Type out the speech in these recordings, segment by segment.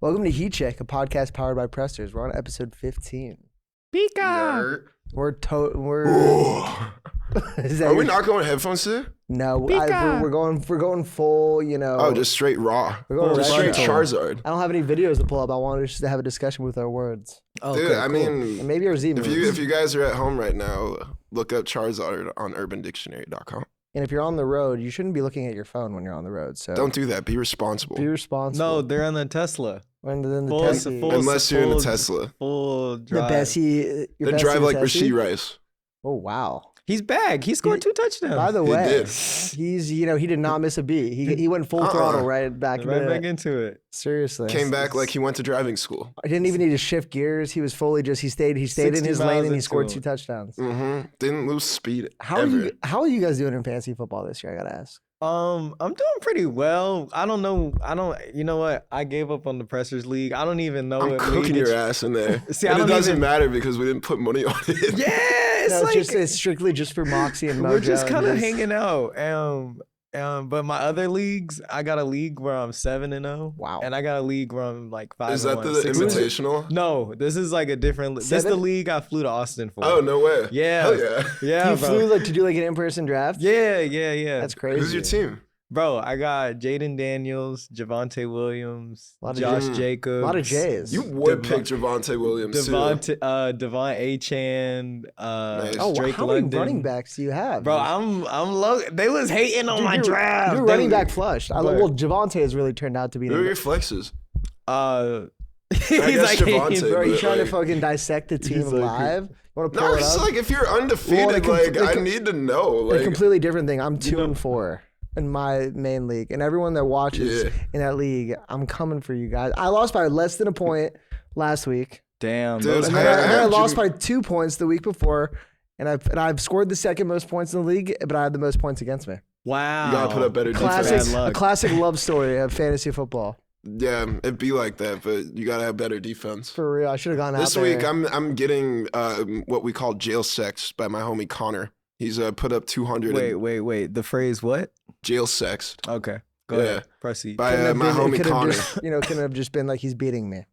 Welcome to Heatcheck, a podcast powered by Presters. We're on episode 15. Pika! We're Are we not going headphones today? No, we're going full. Oh, just straight raw. We're going just retro. straight Charizard. I don't have any videos to pull up. I wanted just to have a discussion with our words. Oh, Dude, I mean, and maybe our Z. If you guys are at home right now, look up Charizard on UrbanDictionary.com. And if you're on the road, you shouldn't be looking at your phone when you're on the road. So don't do that. Be responsible. Be responsible. No, they're on the Tesla. Unless you're in the Tesla. Full drive. The Bessie. They drive like Rasheed Rice. Oh wow. He's back. He scored 2 touchdowns. By the way, he did not miss a beat. He went full throttle right back into it. Seriously. Came back like he went to driving school. I didn't even need to shift gears. He was fully he stayed in his lane and he scored 2 touchdowns. Mm-hmm. Didn't lose speed. How are you guys doing in fantasy football this year? I gotta ask. I'm doing pretty well. I don't know. You know what? I gave up on the Pressers League. I don't even know. I'm cooking your ass in there. See, and it doesn't matter because we didn't put money on it. Yeah, it's strictly just for Moxie and Mojo. We're just kind of hanging out. But my other leagues, I got a league where I'm 7-0. Wow. And I got a league where I'm like 5-1. Is that the Invitational? No, this is like a different. This is the league I flew to Austin for. Oh, no way. Yeah. Hell yeah. Yeah. You flew to do like an in-person draft? Yeah. That's crazy. Who's your team? Bro, I got Jaden Daniels, Javonte Williams, Josh Jacobs. A lot of J's. You would pick Javonte Williams Devon Achan, nice. Drake how London. Many running backs do you have? Bro, I'm low. They was hating on my draft. You're running back flushed. Well, Javonte has really turned out to be. Who are your flexes? He's like, Javonte, bro, you trying to fucking dissect the team live? No, it's like if you're undefeated, I need to know. Like a completely different thing. I'm 2-4. In my main league, and everyone that watches in that league, I'm coming for you guys. I lost by less than a point last week. Damn, dude, and then I lost by 2 points the week before, and I've scored the second most points in the league, but I had the most points against me. Wow, you gotta put up better defense. A classic love story of fantasy football. Yeah, it'd be like that, but you gotta have better defense. For real, I should have gone out this there. week. I'm getting what we call jail sex by my homie Connor. He's put up 200. Wait. The phrase what? Jail sex. Okay. Go ahead. Proceed. By my homie Connor. Couldn't have just been like he's beating me.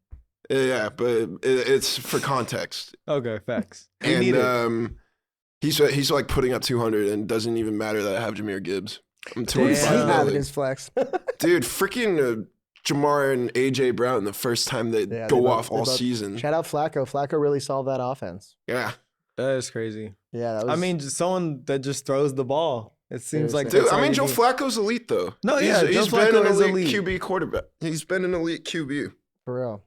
Yeah, but it's for context. Okay, facts. And he's like putting up 200 and doesn't even matter that I have Jahmyr Gibbs. I'm 25. He's having his flex. Dude, freaking Jamar and AJ Brown the first time they go off all season. Shout out Flacco. Flacco really solved that offense. Yeah. That is crazy. Yeah, just someone that just throws the ball. It seems like dude. I mean, Joe Flacco's elite though. No, he's Joe been an is elite QB quarterback. He's been an elite QB. For real.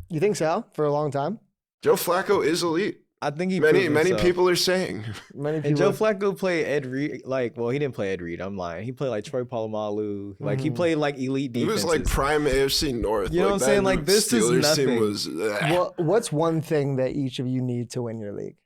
You think so? For a long time? Joe Flacco is elite. I think many people are saying. And Joe Flacco played Ed Reed. He didn't play Ed Reed. I'm lying. He played like Troy Polamalu. Like he played like elite defenses. He was like prime AFC North. You know what I'm saying? Like this Steelers is nothing. Team was, well, what's one thing that each of you need to win your league?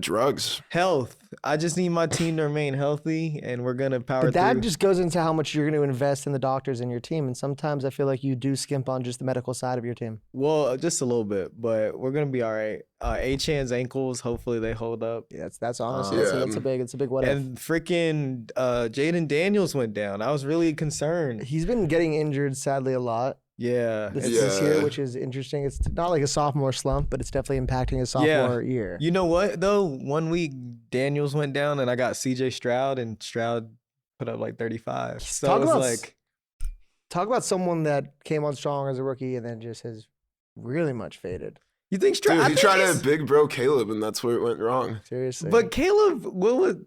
Drugs. Health. I just need my team to remain healthy, and we're gonna power through. But that just goes into how much you're going to invest in the doctors in your team, and sometimes I feel like you do skimp on just the medical side of your team. Well, just a little bit, but we're gonna be all right. Achan's ankles, hopefully they hold up. Yeah, that's honestly it's a big what if. And freaking Jaden Daniels went down. I was really concerned. He's been getting injured sadly a lot. Yeah. This year, which is interesting. It's not like a sophomore slump, but it's definitely impacting his sophomore year. You know what, though? 1 week, Daniels went down, and I got CJ Stroud, and Stroud put up like 35. So talk about someone that came on strong as a rookie and then just has really much faded. You think Stroud? Dude, he tried to big bro Caleb, and that's where it went wrong. Seriously. But Caleb,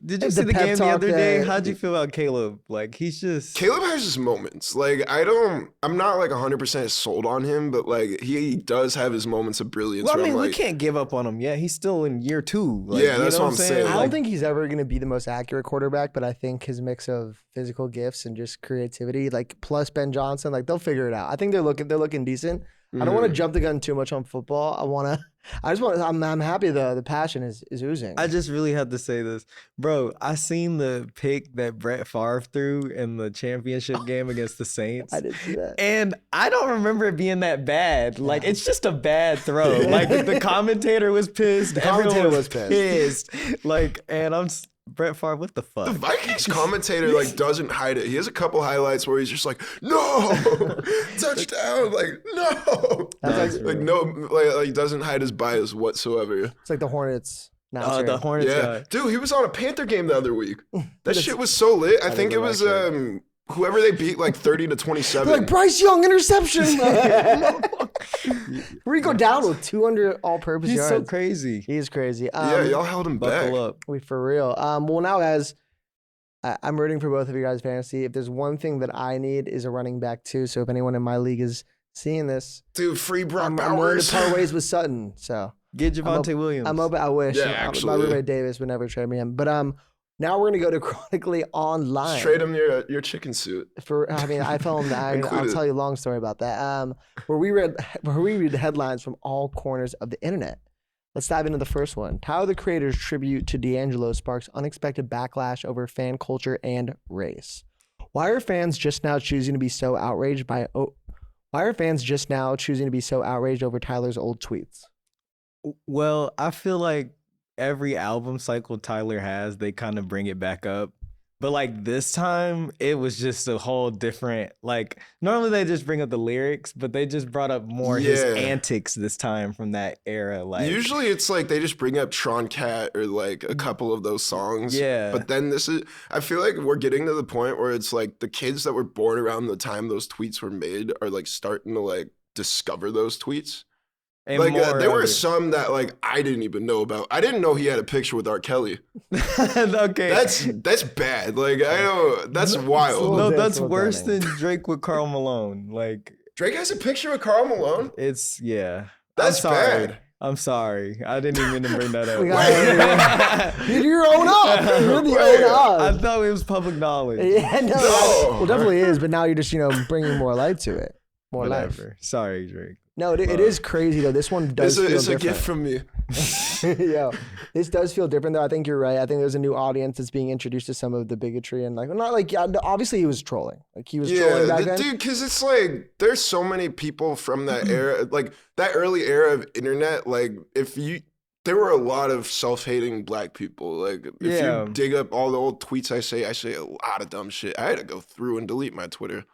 did you see the game the other day? How'd you feel about Caleb? Like, he's just... Caleb has his moments. Like, I'm not like 100% sold on him, but like, he does have his moments of brilliance. Well, I mean, we can't give up on him yet. He's still in year 2. Like, yeah, that's what I'm saying. I don't think he's ever going to be the most accurate quarterback, but I think his mix of physical gifts and just creativity, like plus Ben Johnson, like they'll figure it out. I think they're looking decent. I don't want to jump the gun too much on football. I'm happy the passion is oozing. I just really have to say this. Bro, I seen the pick that Brett Favre threw in the championship game against the Saints. I did see that. And I don't remember it being that bad. Like, it's just a bad throw. Like, the commentator was pissed. The commentator was pissed. Like, and Brett Favre, what the fuck? The Vikings commentator like doesn't hide it. He has a couple highlights where he's just like, no, touchdown, like no, That's like no, like doesn't hide his bias whatsoever. It's like the Hornets. Oh, the Hornets Yeah, guy. dude, he was on a Panther game the other week. That shit was so lit. I think it was whoever they beat like 30-27. Like Bryce Young interception. We go down with 200 all-purpose He's yards. so crazy. He's crazy. Yeah, y'all held him back. Buckle up. We for real. Well, now, guys, I'm rooting for both of you guys' fantasy. If there's one thing that I need is a running back too. So if anyone in my league is seeing this, Dude, free Brock I'm willing to Bowers. part ways with Sutton. So Get Javonte Williams. I'm open. I wish. Yeah, My actually. roommate Davis would never trade me him. But now we're gonna go to Chronically Online. Just trade him your chicken suit. I fell in the. I'll Included. tell you a long story about that. Where we read headlines from all corners of the internet. Let's dive into the first one. Tyler, the Creator's tribute to D'Angelo sparks unexpected backlash over fan culture and race. Why are fans just now choosing to be so outraged over Tyler's old tweets? Well, I feel like every album cycle Tyler has, they kind of bring it back up. But like this time, it was just a whole different, like normally they just bring up the lyrics, but they just brought up more his antics this time from that era. Like Usually it's like they just bring up Tron Cat or like a couple of those songs. Yeah. But then I feel like we're getting to the point where it's like the kids that were born around the time those tweets were made are like starting to like discover those tweets. and Like more there of were it. some that like I didn't even know about. I didn't know he had a picture with R. Kelly. Okay. That's bad. Like I don't. That's wild. No, That's that's what's worse than happening. Drake with Karl Malone. Like Drake has a picture with Karl Malone. it's That's I'm sorry. bad. I'm sorry. I didn't even mean to bring that We up. got You're your own up. You're the Wait, own I up. thought it was public knowledge. Yeah, no. No. Well, definitely is, but now you're just bringing more light to it. More life. Whatever. Sorry, Drake. No, it is crazy though. This one does feel It's a different. gift from me. Yo, this does feel different though. I think you're right. I think there's a new audience that's being introduced to some of the bigotry and like not like obviously he was trolling. Like he was trolling back then. Dude, because it's like there's so many people from that era, like that early era of internet. Like there were a lot of self-hating black people. Like if Yeah. you dig up all the old tweets I say a lot of dumb shit. I had to go through and delete my Twitter.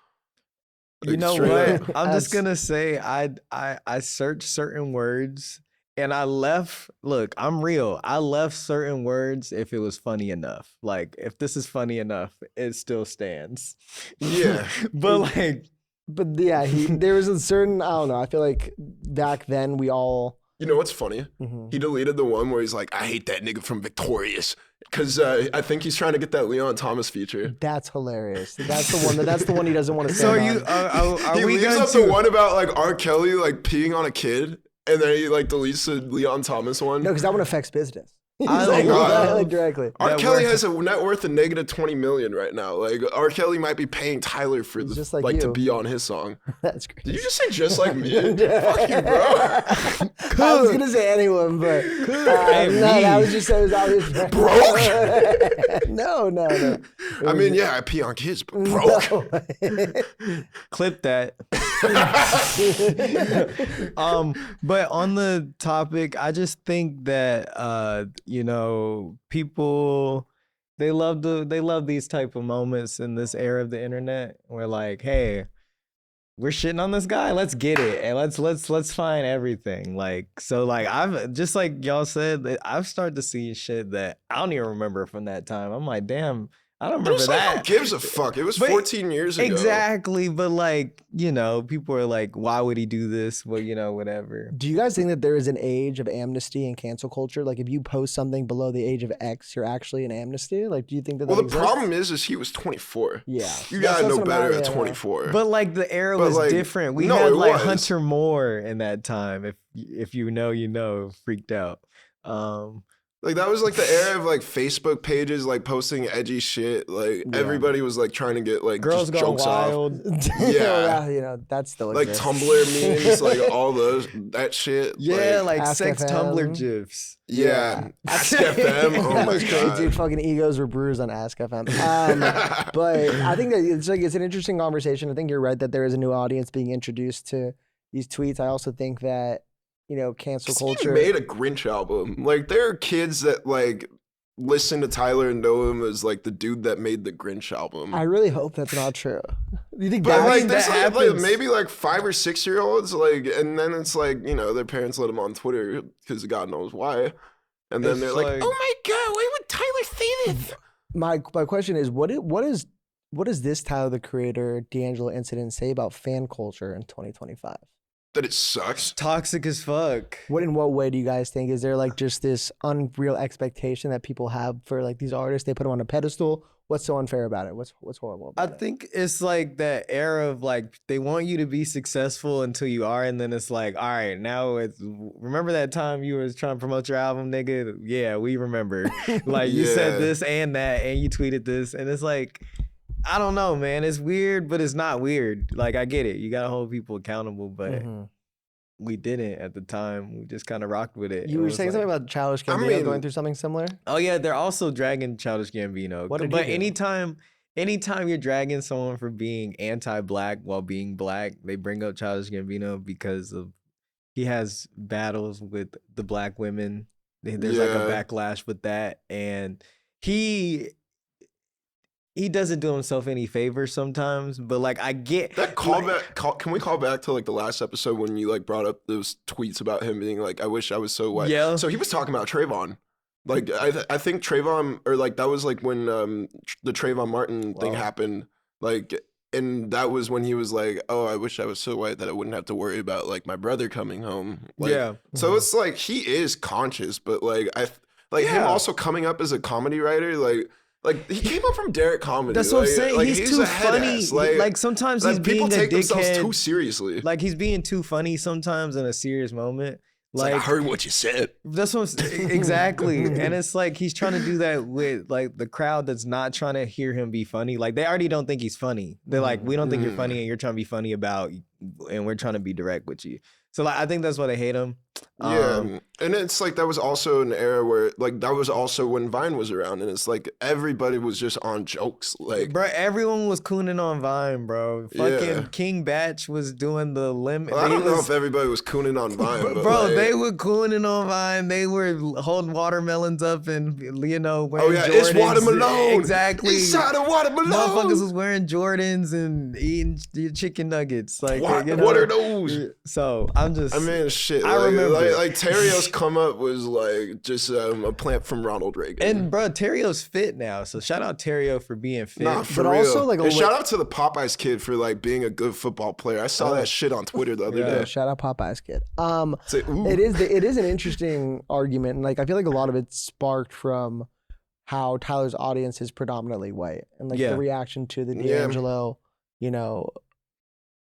You Like, know straight what? up. I'm just That's- gonna say I searched certain words and I left. Look, I'm real. I left certain words if it was funny enough. Like if this is funny enough, it still stands. Yeah. But like But yeah, there was a certain I don't know. I feel like back then we all. You know what's funny? Mhm. He deleted the one where he's like, I hate that nigga from Victorious. Because I think he's trying to get that Leon Thomas feature. That's hilarious. That's the one. That's the one he doesn't want to. so are stand you on. are He we leaves going up to the one about like R. Kelly like peeing on a kid, and then he like deletes the Leon Thomas one. No, because that one affects business. He's I like, love- like directly. R. that Kelly worth- has a net worth of negative 20 million right now. Like R. Kelly might be paying Tyler for He's the, just like like to you. be on his song. That's great. Did you just say just like me? Fuck you, bro. I was gonna say anyone, but Hey, no, me. that was just obvious. Broke? No. I mean, yeah, I pee on kids, but broke. No. clip that? But on the topic, I just think that people they love these type of moments in this era of the internet where like, hey, we're shitting on this guy, let's get it and let's find everything. Like so like I've just like y'all said, I've started to see shit that I don't even remember from that time. I'm like, damn, I don't remember It's like, who that. gives a fuck? It was But- 14 years ago. Exactly, but like, people are like, why would he do this? Well, whatever. Do you guys think that there is an age of amnesty and cancel culture? Like, if you post something below the age of X, you're actually an amnesty? Like, do you think that Well, that the exists? problem is he was 24. Yeah. You That's gotta know what I'm better at, at yeah. 24. But like the era But, was like, different. We no, had it like was. Hunter Moore in that time. If you know, freaked out. Like that was like the era of like Facebook pages like posting edgy shit. Like everybody was like trying to get like Girls just Gone jokes off. Wild. Yeah. That still Like exists. Tumblr memes, like all that shit. Yeah, like Ask sex FM. Tumblr gifs. yeah. Ask FM. Oh That my was crazy, dude. god. Fucking egos were bruised on Ask FM. But I think that it's an interesting conversation. I think you're right that there is a new audience being introduced to these tweets. I also think that cancel He culture. made a Grinch album. Like there are kids that like listen to Tyler and know him as like the dude that made the Grinch album. I really hope that's not true. You think But like, that's there's like maybe like 5 or 6 year olds, like, and then it's like, you know, their parents let them on Twitter because God knows why, and then they're like, oh my God, why would Tyler say this? my question is, what does this Tyler the Creator D'Angelo incident say about fan culture in 2025? That it sucks. Toxic as fuck. In what way do you guys think? Is there like just this unreal expectation that people have for like these artists? They put them on a pedestal. What's so unfair about it? What's horrible about it? I think it's like that era of like they want you to be successful until you are, and then it's like, all right, now it's remember that time you was trying to promote your album, nigga? Yeah, we remember. Like you said this and that, and you tweeted this, and it's like, I don't know, man. It's weird, but it's not weird. Like I get it. You gotta hold people accountable, but we didn't at the time. We just kind of rocked with it. You were saying something about Childish Gambino going through something similar? Oh yeah, they're also dragging Childish Gambino. But anytime you're dragging someone for being anti-black while being black, they bring up Childish Gambino because of he has battles with the black women. There's like a backlash with that, and he doesn't do himself any favors sometimes, but like I get that callback. Can we call back to like the last episode when you like brought up those tweets about him being like, "I wish I was so white." Yeah. So he was talking about Trayvon. Like I think Trayvon, or like that was like when the Trayvon Martin thing happened. Like, and that was when he was like, "Oh, I wish I was so white that I wouldn't have to worry about like my brother coming home." Like, so it's like he is conscious, but like him also coming up as a comedy writer, like he came up from Derek Comedy. That's what I'm saying. Like, he's too funny. Like sometimes he's being people take a themselves dickhead. too seriously. Like he's being too funny sometimes in a serious moment. Like I heard what you said. That's what I'm exactly. And it's like he's trying to do that with like the crowd that's not trying to hear him be funny. Like they already don't think he's funny. They're like, we don't think you're funny, and you're trying to be funny about, and we're trying to be direct with you. So like I think that's why they hate him. And it's like that was also an era where like that was also when Vine was around, and it's like everybody was just on jokes. Like, bro, everyone was cooning on Vine, bro. Fucking King Batch was doing the limit. Well, I don't know if everybody was cooning on Vine, but bro, like, they were cooning on Vine. They were holding watermelons up and wearing Jordans. It's watermelon. Exactly. Inside of watermelon. Motherfuckers was wearing Jordans and eating chicken nuggets. Like what are those? So I'm just. I mean, shit. I remember. Like Terrio's come up was like just a plant from Ronald Reagan. And bro, Terrio's fit now, so shout out Terrio for being fit. Nah, for real. Also, like, shout out to the Popeyes kid for like being a good football player. I saw that shit on Twitter the other day. Shout out Popeyes kid. It is an interesting argument, and like I feel like a lot of it sparked from how Tyler's audience is predominantly white, and like the reaction to the D'Angelo,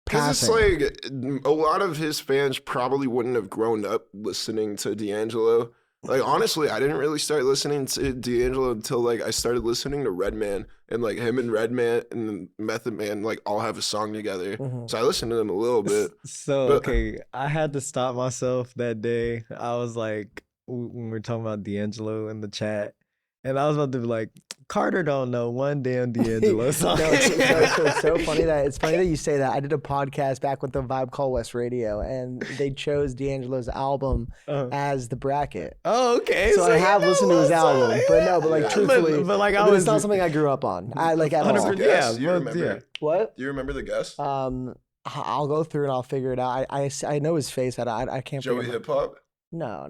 because it's like a lot of his fans probably wouldn't have grown up listening to D'Angelo. Like honestly, I didn't really start listening to D'Angelo until like I started listening to Redman, and like him and Redman and Method Man like all have a song together. So I listened to them a little bit. Okay, I had to stop myself that day. I was like, when we were talking about D'Angelo in the chat, and I was about to be like, Carter don't know one damn D'Angelo song. It's so funny that you say that. I did a podcast back with the Vibe Call West Radio, and they chose D'Angelo's album as the bracket. Oh, okay. So I have listened to his album, but like truthfully, but like it's not something I grew up on. I like at all. Yeah, you remember? What? Do you remember the guest? I'll go through and I'll figure it out. I know his face. I can't. Joey Hip Hop. No.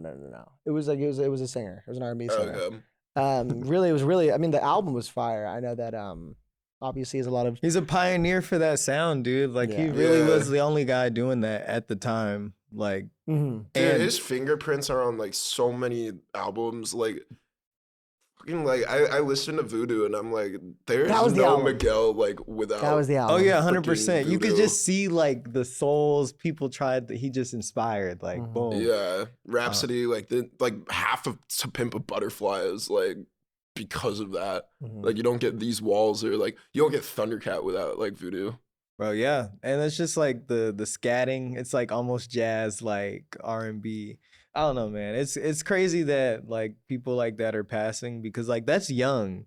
It was like it was a singer. It was an R&B singer. Okay. Really, it was really. I mean, the album was fire. I know that. Obviously, is a lot of. He's a pioneer for that sound, dude. Like he really was the only guy doing that at the time. Like, dude, his fingerprints are on like so many albums. Like, fucking like I listened to Voodoo, and I'm like, there's no Miguel like without. That was the album. Oh yeah, 100%. You could just see like the souls people tried. He just inspired. Like, boom. Yeah, Rhapsody. Like half of To Pimp a Butterfly is like because of that. Like you don't get These Walls, or like you don't get Thundercat without like Voodoo. Bro, yeah, and it's just like the scatting. It's like almost jazz, like R&B. I don't know, man. It's crazy that like people like that are passing, because like that's young.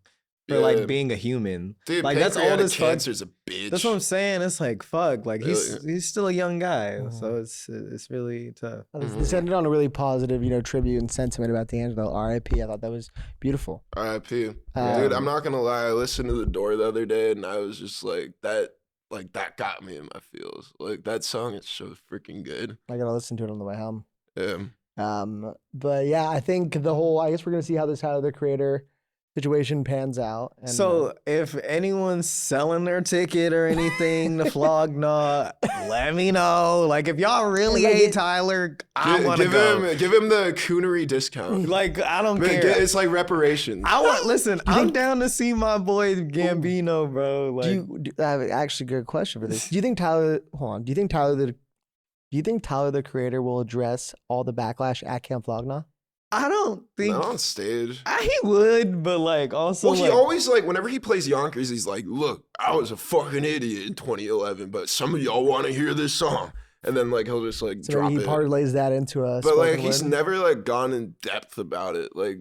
for like being a human. Dude, Like that's old as fuck. cancer's a bitch. That's what I'm saying. It's like fuck. Like he's still a young guy, Mm-hmm. so it's really tough. This ended on a really positive, tribute and sentiment about D'Angelo. R.I.P. I thought that was beautiful. R.I.P. Dude, I'm not gonna lie. I listened to The Door the other day, and I was just like that got me in my feels. Like that song is so freaking good. I gotta listen to it on the way home. Yeah. But yeah, I think I guess we're gonna see how this Tyler the Creator situation pans out. And, So if anyone's selling their ticket or anything to Flagg, let me know. Like if y'all really hate Tyler, I want to go. Give him the coonery discount. Like I don't care. It's like reparations. Listen. I'm down to see my boy Gambino, bro. Like, I have actually a good question for this. Do you think Tyler? Hold on. Do you think Tyler the Creator will address all the backlash at Camp Flagg? I don't think Not on stage. He would, but like also. Well, he always like whenever he plays Yonkers, he's like, "Look, I was a fucking idiot in 2011, but some of y'all want to hear this song." And then like he'll just like drop he it. parlays that into us. But like he's never like gone in depth about it. Like,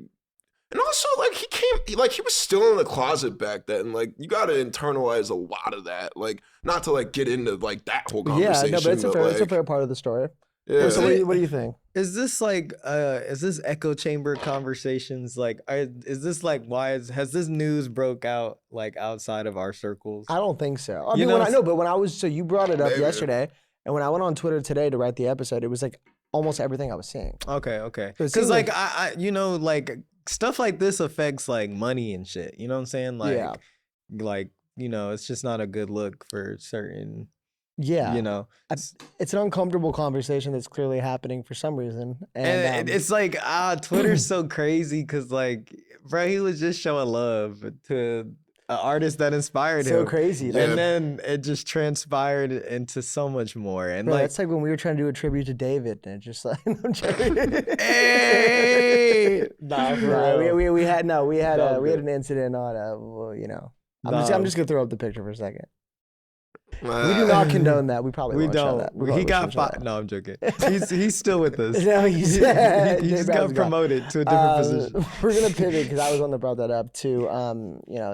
and also like he was still in the closet back then. Like you got to internalize a lot of that. Like not to like get into like that whole conversation. Yeah, no, but it's a fair part of the story. Yeah. So what do you think? Is this like is this echo chamber conversations like is this like has this news broke out like outside of our circles? I don't think so. I mean, you brought it up yesterday, and when I went on Twitter today to write the episode, it was like almost everything I was seeing. Okay. Because like I like stuff like this affects like money and shit. You know what I'm saying? Like like it's just not a good look for certain. Yeah, it's an uncomfortable conversation that's clearly happening for some reason, and it's like Twitter's so crazy because like, bro, he was just showing love to an artist that inspired him. So crazy, and then it just transpired into so much more. And bro, it's like when we were trying to do a tribute to David, and it just like, hey, we had an incident on I'm just gonna throw up the picture for a second. We do not condone that. We probably won't show that. He got fired. No, I'm joking. He's still with us. No, he just got promoted to a different position. We're gonna pivot because I was on the brought that up to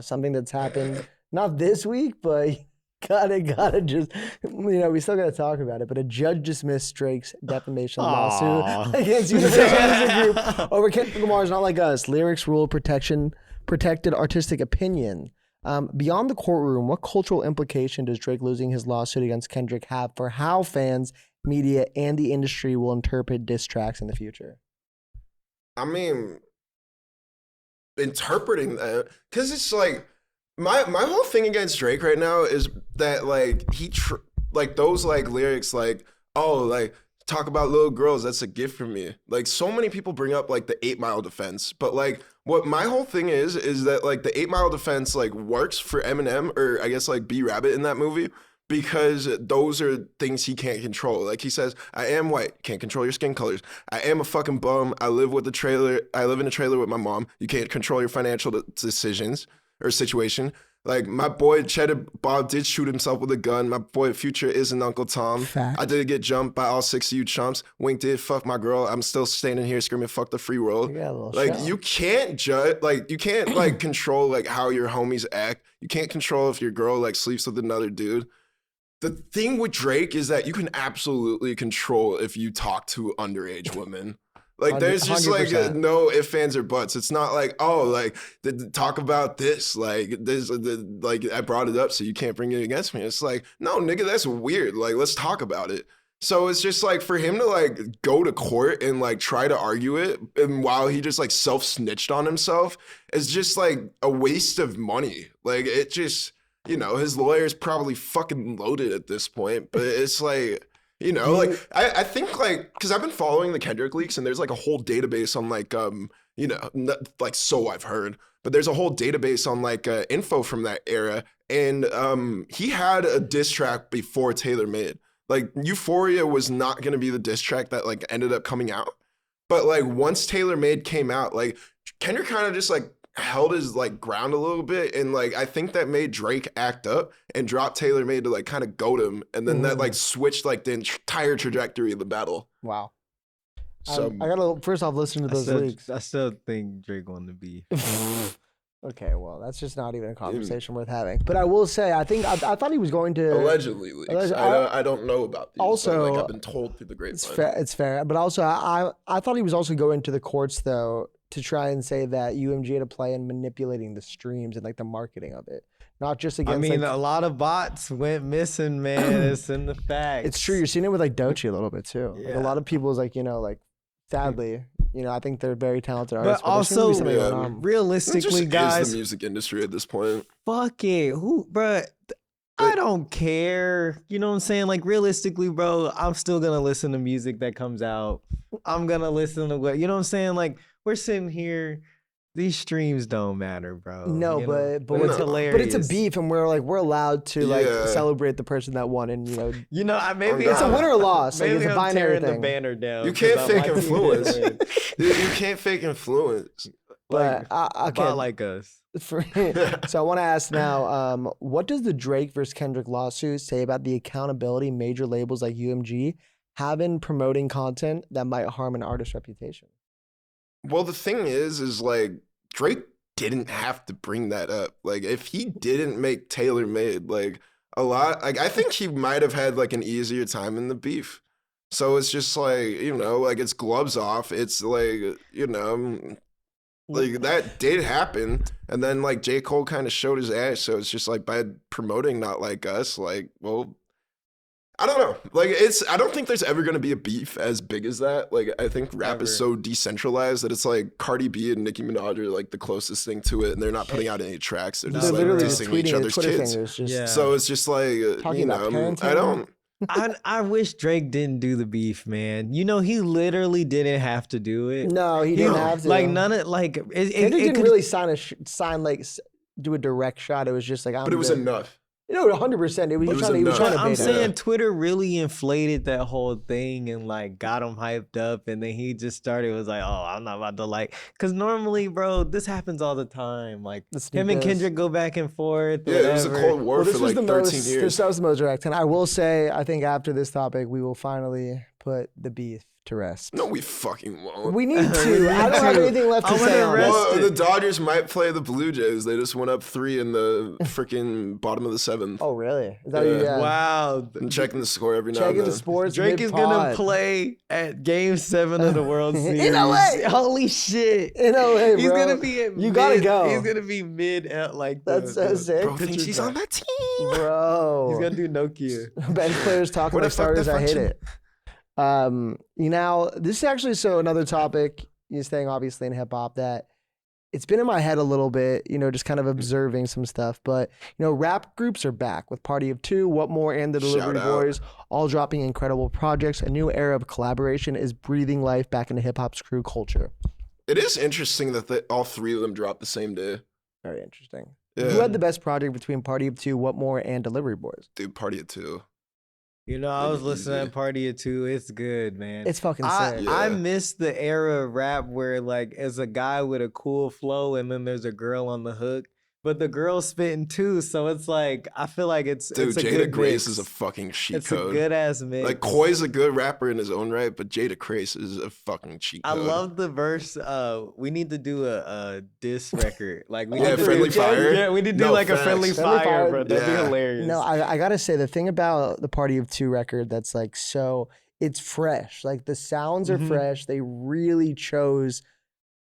something that's happened not this week, but gotta just we still gotta talk about it. But a judge dismissed Drake's defamation lawsuit against Universal Music Group over Kendrick Lamar's Not Like Us lyrics rule protected artistic opinion. Beyond the courtroom, what cultural implication does Drake losing his lawsuit against Kendrick have for how fans, media, and the industry will interpret diss tracks in the future? I mean, interpreting that, because it's like my whole thing against Drake right now is that like those like lyrics like, oh, like talk about little girls, that's a gift from me. Like so many people bring up like the 8 Mile defense, but like what my whole thing is that like the 8 Mile defense like works for Eminem, or I guess like B Rabbit in that movie, because those are things he can't control. Like he says, I am white, can't control your skin colors. I am a fucking bum. I live in a trailer with my mom. You can't control your financial decisions or situation. Like my boy Cheddar Bob did shoot himself with a gun. My boy Future isn't Uncle Tom. Fact. I did get jumped by all 6 of you chumps. Wink did fuck my girl. I'm still standing here screaming fuck the free world. Like show. You can't judge, like you can't like control like how your homies act. You can't control if your girl like sleeps with another dude. The thing with Drake is that you can absolutely control if you talk to underage women. Like there's just 100%. Like no ifs, ands, or buts. It's not like, oh, like talk about this. Like this, like I brought it up, so you can't bring it against me. It's like, no, nigga, that's weird. Like let's talk about it. So it's just like for him to like go to court and like try to argue it, and while he just like self-snitched on himself, is just like a waste of money. Like it just, his lawyer's probably fucking loaded at this point, but it's like. Like I think like, cause I've been following the Kendrick leaks, and there's like a whole database on like, like, so I've heard, but there's a whole database on like info from that era. And he had a diss track before Taylor Made. Like Euphoria was not going to be the diss track that like ended up coming out. But like once Taylor Made came out, like Kendrick kind of just like held his like ground a little bit, and like I think that made Drake act up and drop Taylor Made to like kind of goad him, and then that like switched like the entire trajectory of the battle. Wow. So I gotta first off listen to those leaks. I still think Drake won the beef. Okay, well, that's just not even a conversation worth having. But I will say, I thought he was going to Allegedly leaks. I don't know about these. Also, but, like, I've been told through the grapevine. It's fair. But also, I thought he was also going to the courts though to try and say that UMG had a play in manipulating the streams and like the marketing of it, not just against. I mean, like, a lot of bots went missing, man. It's in the facts. It's true. You're seeing it with like Doechii a little bit too. Like, a lot of people's like like sadly. I think they're very talented artists. But also, realistically, it just guys, is the music industry at this point. Fuck it. Bruh, I don't care. You know what I'm saying? Like, realistically, bro, I'm still going to listen to music that comes out. I'm going to listen to what, you know what I'm saying? Like, we're sitting here. These streams don't matter, bro. No, but it's hilarious. But it's a beef, and we're allowed to like celebrate the person that won, and maybe it's a win or a loss. Maybe like, it's a binary tearing thing. the banner down. You can't fake influence. You can't fake influence. But okay, like us. So I want to ask now, what does the Drake versus Kendrick lawsuit say about the accountability major labels like UMG have in promoting content that might harm an artist's reputation? Well, the thing is like Drake didn't have to bring that up. Like, if he didn't make Taylor Made, like I think he might have had like an easier time in the beef. So it's just like, like it's gloves off. It's like, like that did happen. And then like J. Cole kind of showed his ass. So it's just like by promoting Not Like Us, like, well, I don't know. Like, I don't think there's ever going to be a beef as big as that. Like, I think rap is so decentralized that it's like Cardi B and Nicki Minaj are like the closest thing to it. And they're not putting out any tracks. They're just like dissing each other's kids. So it's just like, I don't. I wish Drake didn't do the beef, man. He literally didn't have to do it. No, he didn't have to. Like, none of, like... Kendrick didn't really do a direct shot. It was just like... But it was enough. 100%. He was trying to bait I'm saying Twitter really inflated that whole thing and like got him hyped up, and then he just was like, "Oh, I'm not about to like," because normally, bro, this happens all the time. Like him and Kendrick go back and forth. Yeah, it was a Cold War for like 13 years. This was the most direct, and I will say, I think after this topic, we will finally put the beef to rest. No, we fucking won't. We need to. I don't have anything left to say on well, the Dodgers might play the Blue Jays. They just went up 3 in the freaking bottom of the 7th. Oh, really? Is that Wow. I'm checking the score every now and then. Checking the sports. Drake is going to play at Game 7 of the World Series. In LA. Holy shit. In LA, bro. He's going to be at You got to go. He's going to be mid at like That's so sick. Bro thinks he's on that team. Bro. He's going to do Nokia. Bench players talking like starters. I hate it. This is actually another topic, staying obviously in hip hop, that it's been in my head a little bit, just kind of observing some stuff. But, rap groups are back with Party of Two, Whatmore, and the Delivery Boys, all dropping incredible projects. A new era of collaboration is breathing life back into hip hop's crew culture. It is interesting that all 3 of them dropped the same day. Very interesting. Yeah. Who had the best project between Party of Two, Whatmore, and Delivery Boys? Dude, Party of Two. I was listening to Party of Two. It's good, man. It's fucking sick. I miss the era of rap where like as a guy with a cool flow and then there's a girl on the hook, but the girl's spitting too. So it's like I feel like it's Dude, it's a Jada good Grace mix. is a fucking cheat it's code. It's a good ass mix. Like Koi's a good rapper in his own right, but Jada Grace is a fucking cheat code. I love the verse. We need to do a diss record. Like we need to Friendly Fire. Yeah, we need to do like facts. a Friendly Fire, bro. That'd be hilarious. No, I gotta say the thing about the Party of Two record that's like it's fresh. Like the sounds are fresh. They really chose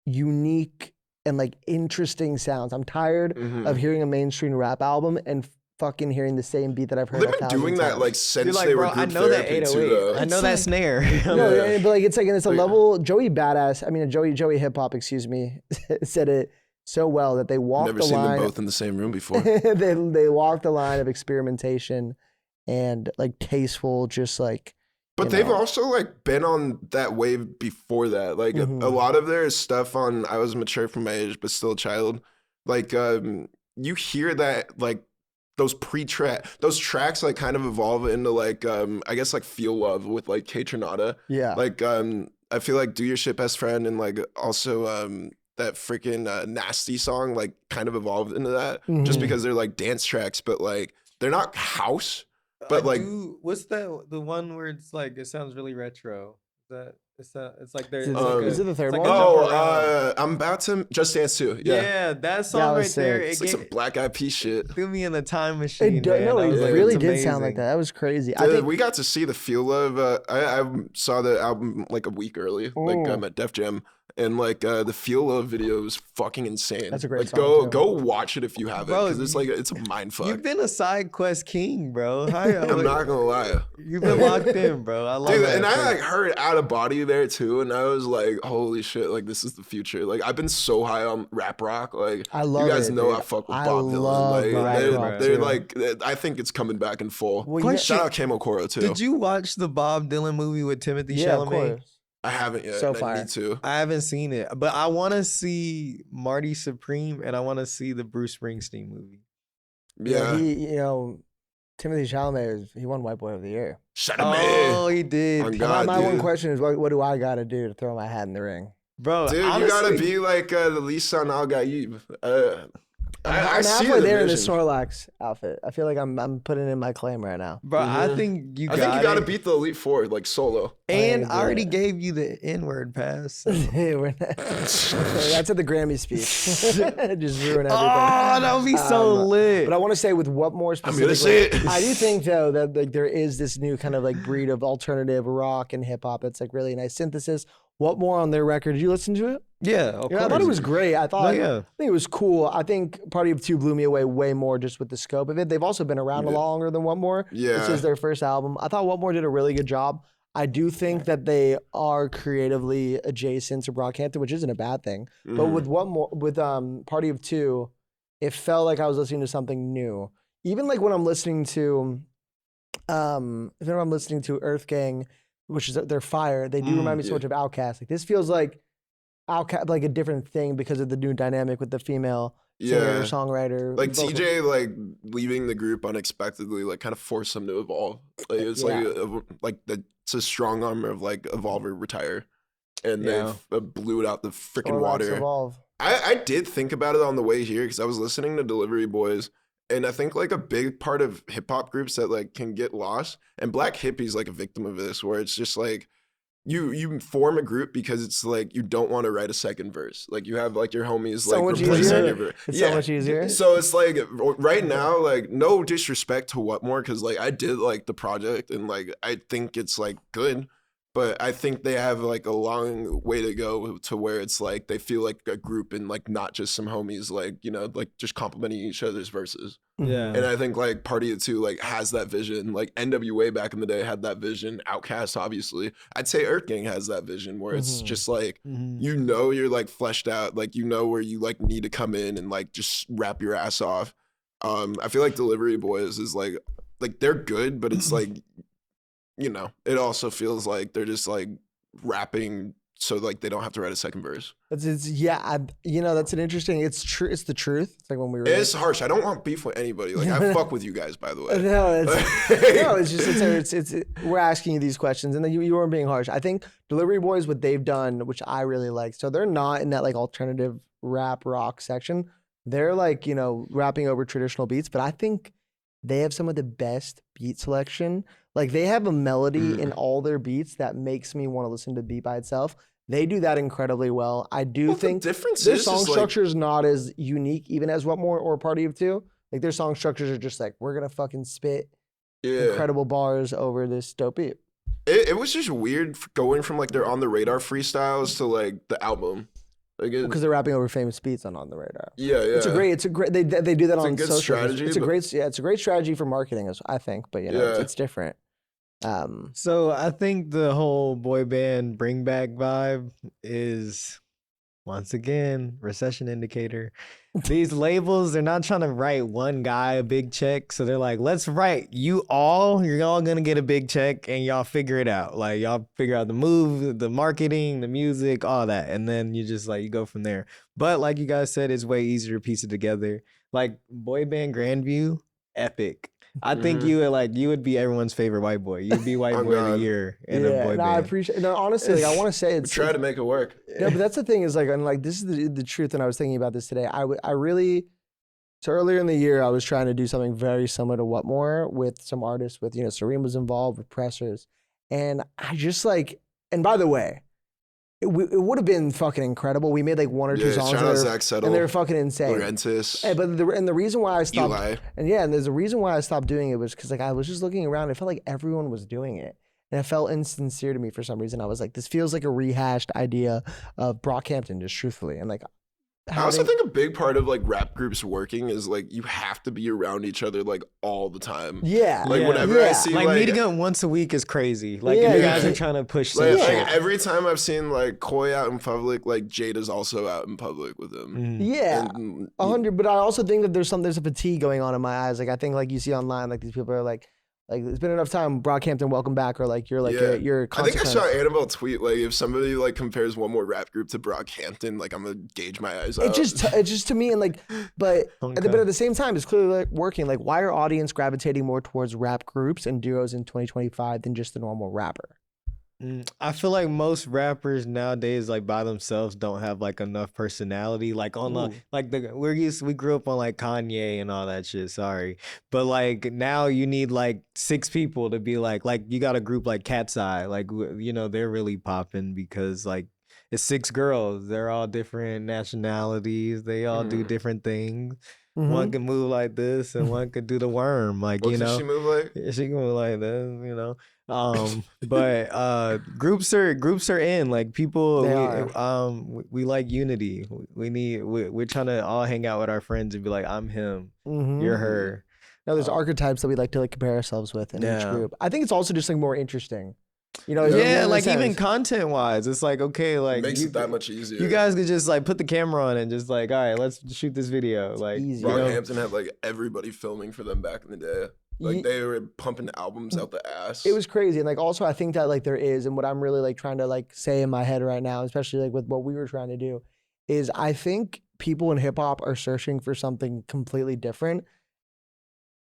unique and like interesting sounds. I'm tired of hearing a mainstream rap album and fucking hearing the same beat that I've heard. They've been doing that like since like, they bro, were group I know that therapy 808. too, though. I know that snare. No, but like it's a level. Joey Badass. I mean, Joey Hip Hop. Excuse me, said it so well that they walked Never the seen line. them both in the same room before. they walked the line of experimentation and like tasteful, just like. But they've also like been on that wave before that. Like a lot of their stuff on I Was Mature for My Age, but Still a Child. Like you hear that like those tracks like kind of evolve into like I guess like Feel Love with like K Tronada. Yeah. Like I feel like Do Your Shit Best Friend and like also that freaking Nasty song like kind of evolved into that just because they're like dance tracks, but like they're not house. But what's that? The one where it's like it sounds really retro. It's like they're. Is it the third one? I'm about to Just Dance 2. Yeah. Yeah, that song was right there. sick. It's like some Black Eyed Peas shit. Threw me in the time machine. It man. no, I it was like, really it's did sound like amazing. that. That was crazy. I think we got to see the Feel of. I saw the album like a week early, like at Def Jam, and like the Feel of video was fucking insane. That's a great like, song, too. Go watch it if you haven't, Bro, because it's like it's a mind fuck. You've been a side quest king, bro. I'm not gonna lie. You've been locked in, bro. I love Dude, that. and I shit. like heard Out of Body there too, and I was like, holy shit, like this is the future. Like I've been so high on rap rock. Like I love you guys it, know dude. I fuck with I Bob Dylan. love Like rap rock, they're too. like I think it's coming back in full. Well, Shout out Camo Coro too. Did you watch the Bob Dylan movie with Timothy yeah, of Chalamet? course. I haven't yet. So and I fire. need to. I haven't seen it, but I want to see Marty Supreme and I want to see the Bruce Springsteen movie. Yeah. Timothy Chalamet he won White Boy of the Year. Shout out Maye. Oh, he did. On God, my one dude. question is, what do I gotta do to throw my hat in the ring? Bro, Dude, honestly, you gotta be like the Lisa on Al Gaib. I I'm see halfway the there in the vision. Snorlax outfit. I feel like I'm putting in my claim right now. Bro, I Mhm. think you I got think you gotta it. beat the Elite Four like solo. And I I already do it. gave you the N-word pass. so- We're not- That's at the Grammy speech. Just ruin everything. Oh, that would be so lit. But I want to say with Whatmore I'm specifically, gonna say it. I do think though that like there is this new kind of like breed of alternative rock and hip hop. It's like really nice synthesis. Whatmore on their record? Did you listen to it? yeah, of Yeah, I course. thought it was great. I thought, yeah. I think it was cool. I think Party of Two blew me away way more just with the scope of it. They've also been around a lot longer than Whatmore. Yeah. This is their first album. I thought Whatmore did a really good job. I do think that they are creatively adjacent to Brockhampton, which isn't a bad thing. But Mhm. with Whatmore, with Party of Two, it felt like I was listening to something new. Even like when I'm listening to, even when I'm listening to Earth Gang, which is their Fire, they do remind me so yeah. much of Outkast. Like this feels like Outkast, like a different thing because of the new dynamic with the female singer, Yeah. songwriter. Like vocal- TJ, like leaving the group unexpectedly, like kind of forced him to evolve. Like it's like it's a strong arm of like evolve or retire, and Yeah. they blew it out the freaking Snorlax water. Evolve. I did think about it on the way here because I was listening to Delivery Boys, and I think like a big part of hip hop groups that like can get lost, and Black Hippie's like a victim of this, where it's just like you form a group because it's like you don't want to write a second verse. Like you have like your homies So like much replacing easier. your verse. It's so much easier. So it's like right now, like no disrespect to Whatmore, because like I did like the project and like I think it's like good. But I think they have like a long way to go to where it's like they feel like a group and like not just some homies like, you know, like just complimenting each other's verses. Yeah. And I think like Party of Two like has that vision. Like NWA back in the day had that vision. Outkast, obviously. I'd say Earth Gang has that vision where it's Mhm. just like Mhm. you know you're like fleshed out, like you know where you like need to come in and like just rap your ass off. I feel like Delivery Boys is like they're good, but it's like, you know, it also feels like they're just like rapping so like they don't have to write a second verse. That's an interesting. It's true. It's the truth. It's like when we were. It's harsh. I don't want beef with anybody. Like I fuck with you guys, by the way. We're asking you these questions, and then you weren't being harsh. I think Delivery Boys, what they've done, which I really like. So they're not in that like alternative rap rock section. They're like, you know, rapping over traditional beats, but I think they have some of the best beat selection. Like they have a melody in all their beats that makes me want to listen to the beat by itself. They do that incredibly well. I do think the difference their is song like, structure is not as unique, even as Whatmore or Party of Two. Like their song structures are just like, we're gonna fucking spit incredible bars over this dope beat. It was just weird going from like their on the radar freestyles to like the album. Like Because they're rapping over famous beats on the radar. yeah. It's a great. They do that It's a on good social. strategy, It's a but- great. Yeah, it's a great strategy for marketing, I think. But you know, Yeah. it's different. So I think the whole boy band bring back vibe is once again recession indicator. These labels, they're not trying to write one guy a big check, so they're like, let's write you're all gonna get a big check, and y'all figure it out. Like y'all figure out the move, the marketing, the music, all that, and then you just like you go from there. But like you guys said, it's way easier to piece it together. Like boy band Grandview, epic. I think you would be everyone's favorite white boy. You'd be white Oh, boy of the God. year in a boy I band. appreciate. No, honestly, like, I want to say it's. Try to make it work. Yeah, but that's the thing is like, and like this is the truth. And I was thinking about this today. I really. So earlier in the year, I was trying to do something very similar to Whatmore with some artists. With Sareem was involved with pressers, and I just like. And by the way, it would have been fucking incredible. We made like one or two songs, shout out Zach Settle, and they were fucking insane. Laurentis, But the reason why I stopped, Eli. and there's a reason why I stopped doing it was because like I was just looking around. It felt like everyone was doing it, and it felt insincere to me for some reason. I was like, this feels like a rehashed idea of Brockhampton, just truthfully, and like. I also think a big part of like rap groups working is like you have to be around each other like all the time. Yeah. Like whenever I see like meeting up once a week is crazy. Like Yeah, you guys are trying to push some like, shit. every time I've seen like Koi out in public, like Jada's also out in public with him. Yeah, And, 100. But I also think that there's a fatigue going on in my eyes. Like I think like you see online, like these people are like it's been enough time, Brockhampton, welcome back, or like you're like you're. I think I saw Annabelle tweet like if somebody like compares one more rap group to Brockhampton, like I'm gonna gauge my eyes out. It's just to me and like, but at the same time, it's clearly like working. Like, why are audience gravitating more towards rap groups and duos in 2025 than just the normal rapper? I feel like most rappers nowadays, like by themselves, don't have like enough personality. Like on we grew up on like Kanye and all that shit. Sorry, but like now you need like 6 people to be like you got a group like Cat's Eye. Like they're really popping because like it's 6 girls. They're all different nationalities. They all do different things. One can move like this and one could do the worm. Like what does she move like? She can move like this. But groups are in. Like people we like unity. We're trying to all hang out with our friends and be like, I'm him, you're her. No, there's archetypes that we like to like compare ourselves with in each group. I think it's also just like more interesting. Like even content wise, it's like okay, like it makes it that much easier. You guys could just like put the camera on and just like, all right, let's shoot this video. Like Brockhampton had like everybody filming for them back in the day. Like they were pumping albums out the ass. It was crazy. And like also I think that like there is, and what I'm really like trying to like say in my head right now, especially like with what we were trying to do, is I think people in hip hop are searching for something completely different.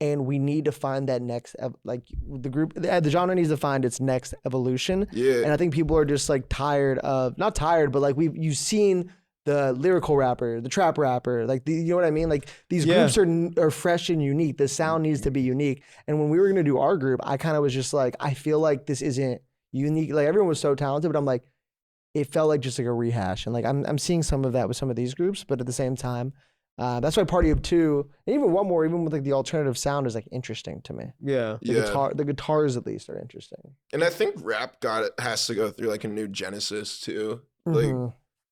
And we need to find that next, the genre needs to find its next evolution. Yeah. And I think people are just like not tired, but like you've seen the lyrical rapper, the trap rapper, like you know what I mean? Like these groups are fresh and unique. The sound needs to be unique. And when we were gonna do our group, I kind of was just like, I feel like this isn't unique. Like everyone was so talented, but I'm like, it felt like just like a rehash. And like I'm seeing some of that with some of these groups, but at the same time, that's why Party of Two, and even Whatmore, even with like the alternative sound, is like interesting to me. Yeah, the guitars at least are interesting. And I think rap has to go through like a new genesis too. Like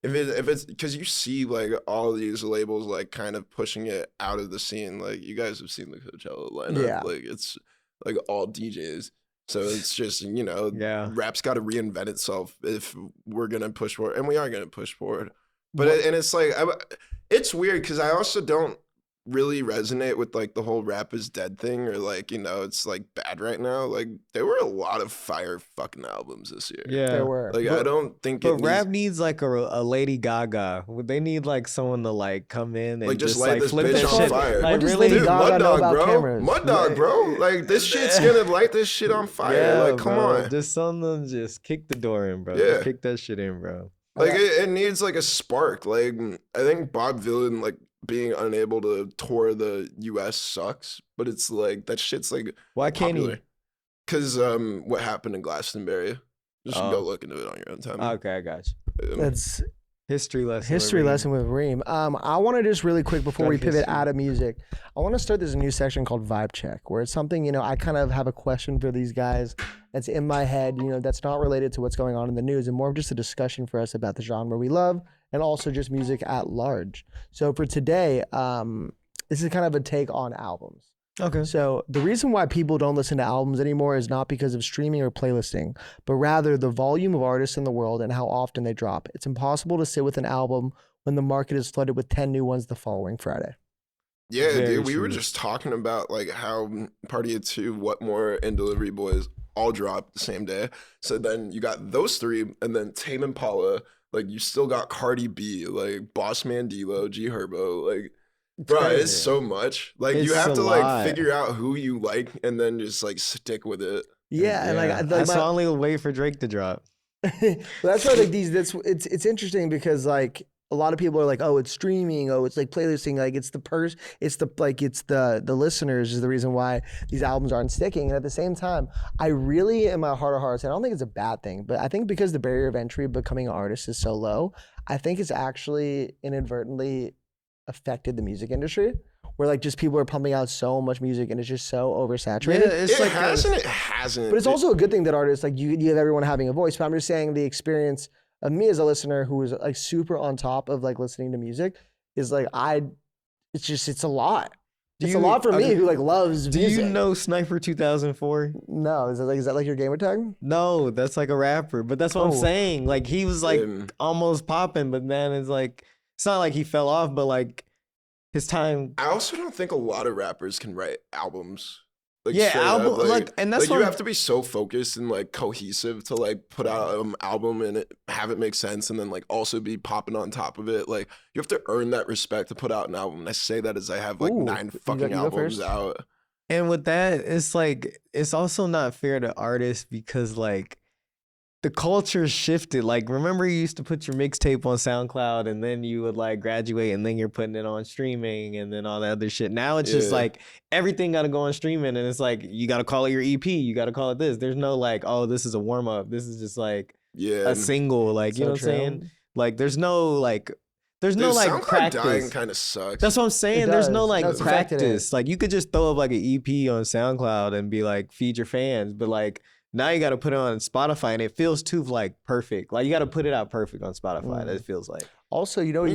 if it's because you see like all these labels like kind of pushing it out of the scene. Like you guys have seen the Coachella lineup. Like it's like all DJs. So it's just rap's got to reinvent itself if we're gonna push forward, and we are gonna push forward. But it's like it's weird because I also don't really resonate with like the whole rap is dead thing, or like it's like bad right now. Like there were a lot of fire fucking albums this year. Yeah, there were. Like I don't think. But rap needs like a Lady Gaga. They need like someone to like come in and like just light this flip bitch that on shit. fire. What does Lady Gaga know about cameras? Mud Dog, bro. Like this shit's gonna light this shit on fire. Yeah, like come on. Just someone just kick the door in, bro. Yeah. Just kick that shit in, bro. Like it needs like a spark. Like I think Bob Dylan like being unable to tour the US sucks, but it's like that shit's like why can't popular. he? Because what happened in Glastonbury. Just go look into it on your own time. Okay, I got you. That's history lesson. History lesson with Reem. I want to just really quick before we pivot out of music, I want to start this new section called Vibe Check, where it's something, I kind of have a question for these guys that's in my head, that's not related to what's going on in the news and more of just a discussion for us about the genre we love and also just music at large. So for today, this is kind of a take on albums. Okay. So the reason why people don't listen to albums anymore is not because of streaming or playlisting, but rather the volume of artists in the world and how often they drop. It's impossible to sit with an album when the market is flooded with 10 new ones the following Friday. Yeah, Very dude, we true. were just talking about like how Party of Two, Whatmore, and Delivery Boys all dropped the same day. So then you got those three, and then Tame Impala. Like you still got Cardi B, like Boss Man D-Lo, G Herbo, like. Bro, it's so much. Like you have to like figure out who you like and then just like stick with it. Yeah, and like that's the only way for Drake to drop. that's why like it's interesting because like a lot of people are like, oh, it's streaming, oh, it's like playlisting, like it's the listeners is the reason why these albums aren't sticking. And at the same time, I really, in my heart of hearts, I don't think it's a bad thing, but I think because the barrier of entry of becoming an artist is so low, I think it's actually inadvertently affected the music industry. Where like just people are pumping out so much music and it's just so oversaturated. Yeah, it's It like hasn't. It hasn't. But it's also a good thing that artists like you have everyone having a voice. But I'm just saying the experience of me as a listener who is like super on top of like listening to music is like it's a lot. It's a lot for me who like loves music. Do you know Sniper 2004? No, is that like your gamer tag? No, that's like a rapper. But that's what I'm saying. Like he was like almost popping, but then it's like it's not like he fell off, but like his time. I also don't think a lot of rappers can write albums. Like, yeah, album. And that's like you have to be so focused and like cohesive to like put out an album and have it make sense, and then like also be popping on top of it. Like you have to earn that respect to put out an album. And I say that as I have like 9 fucking albums out. And with that, it's like it's also not fair to artists because like the culture shifted. Like, remember you used to put your mixtape on SoundCloud and then you would like graduate and then you're putting it on streaming and then all that other shit. Now it's just like everything got to go on streaming and it's like you got to call it your EP. You got to call it this. There's no like, oh, this is a warm up. This is just like a single. Like, you know what I'm saying? Like, there's no like SoundCloud practice. Dying kind of sucks. That's what I'm saying. There's no like practice. Like you could just throw up like an EP on SoundCloud and be like, feed your fans. But like, now you got to put it on Spotify, and it feels too like perfect. Like you got to put it out perfect on Spotify. That feels like. Also, you know,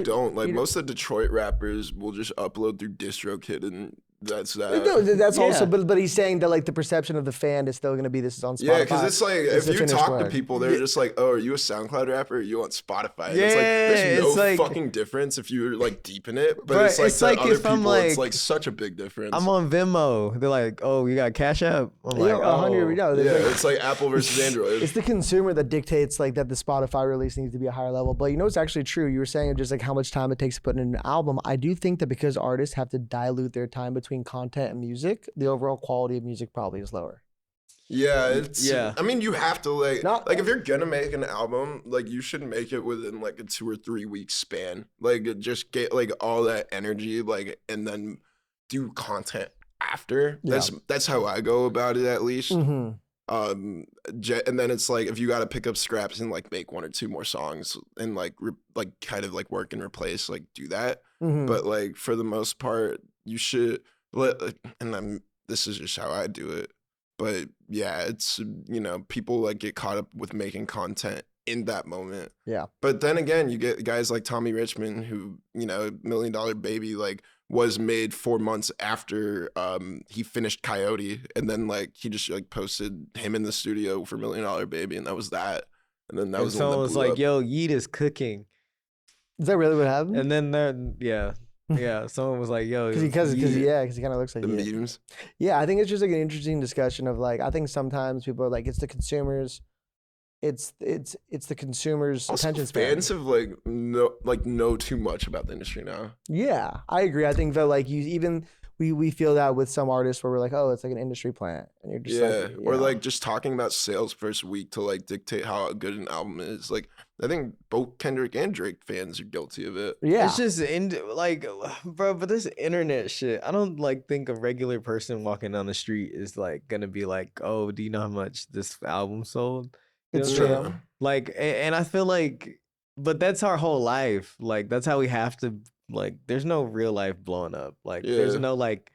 don't like most of the Detroit rappers will just upload through DistroKid, and that's that. No, that's also, but he's saying that like the perception of the fan is still going to be this is on Spotify. Yeah, because it's like if you talk to people, they're just like, "Oh, are you a SoundCloud rapper? Or are you on Spotify?" And it's like there's no fucking difference if you're like deep in it. But it's like to other people, it's like such a big difference. I'm on Venmo. They're like, "Oh, you got Cash App?" I'm like, it's like Apple versus Android. It's the consumer that dictates like that the Spotify release needs to be a higher level. But you know, it's actually true. You were saying just like how much time it takes to put in an album. I do think that because artists have to dilute their time between content and music, the overall quality of music probably is lower. Yeah, I mean, you have to like if you're gonna make an album, like you should make it within like a 2 or 3 week span. Like just get like all that energy, like, and then do content after. That's how I go about it, at least. Mm-hmm. And then it's like if you got to pick up scraps and like make 1 or 2 more songs and like kind of like work and replace, like do that. Mm-hmm. But like for the most part, you should this is just how I do it. But yeah, it's, you know, people like get caught up with making content in that moment. Yeah. But then again, you get guys like Tommy Richmond who, you know, $1 Million Baby like was made 4 months after he finished Coyote, and then like he just like posted him in the studio for $1 Million Baby, and that was that. And then that was someone was like, "Yo, Yeet is cooking." Is that really what happened? And then yeah, someone was like, "Yo," because he kind of looks like the memes. Yeah, I think it's just like an interesting discussion of like I think sometimes people are like it's the consumers. It's the consumers' also, attention span. Fans have like know too much about the industry now. Yeah, I agree. I think that like we feel that with some artists where we're like, oh, it's like an industry plant, and you're just or like just talking about sales first week to like dictate how good an album is. Like I think both Kendrick and Drake fans are guilty of it. Yeah, it's just bro. But this internet shit, I don't like think a regular person walking down the street is like gonna be like, oh, do you know how much this album sold? It's true. Like, and I feel like, but that's our whole life. Like, that's how we have to, like, there's no real life blowing up. Like, there's no, like,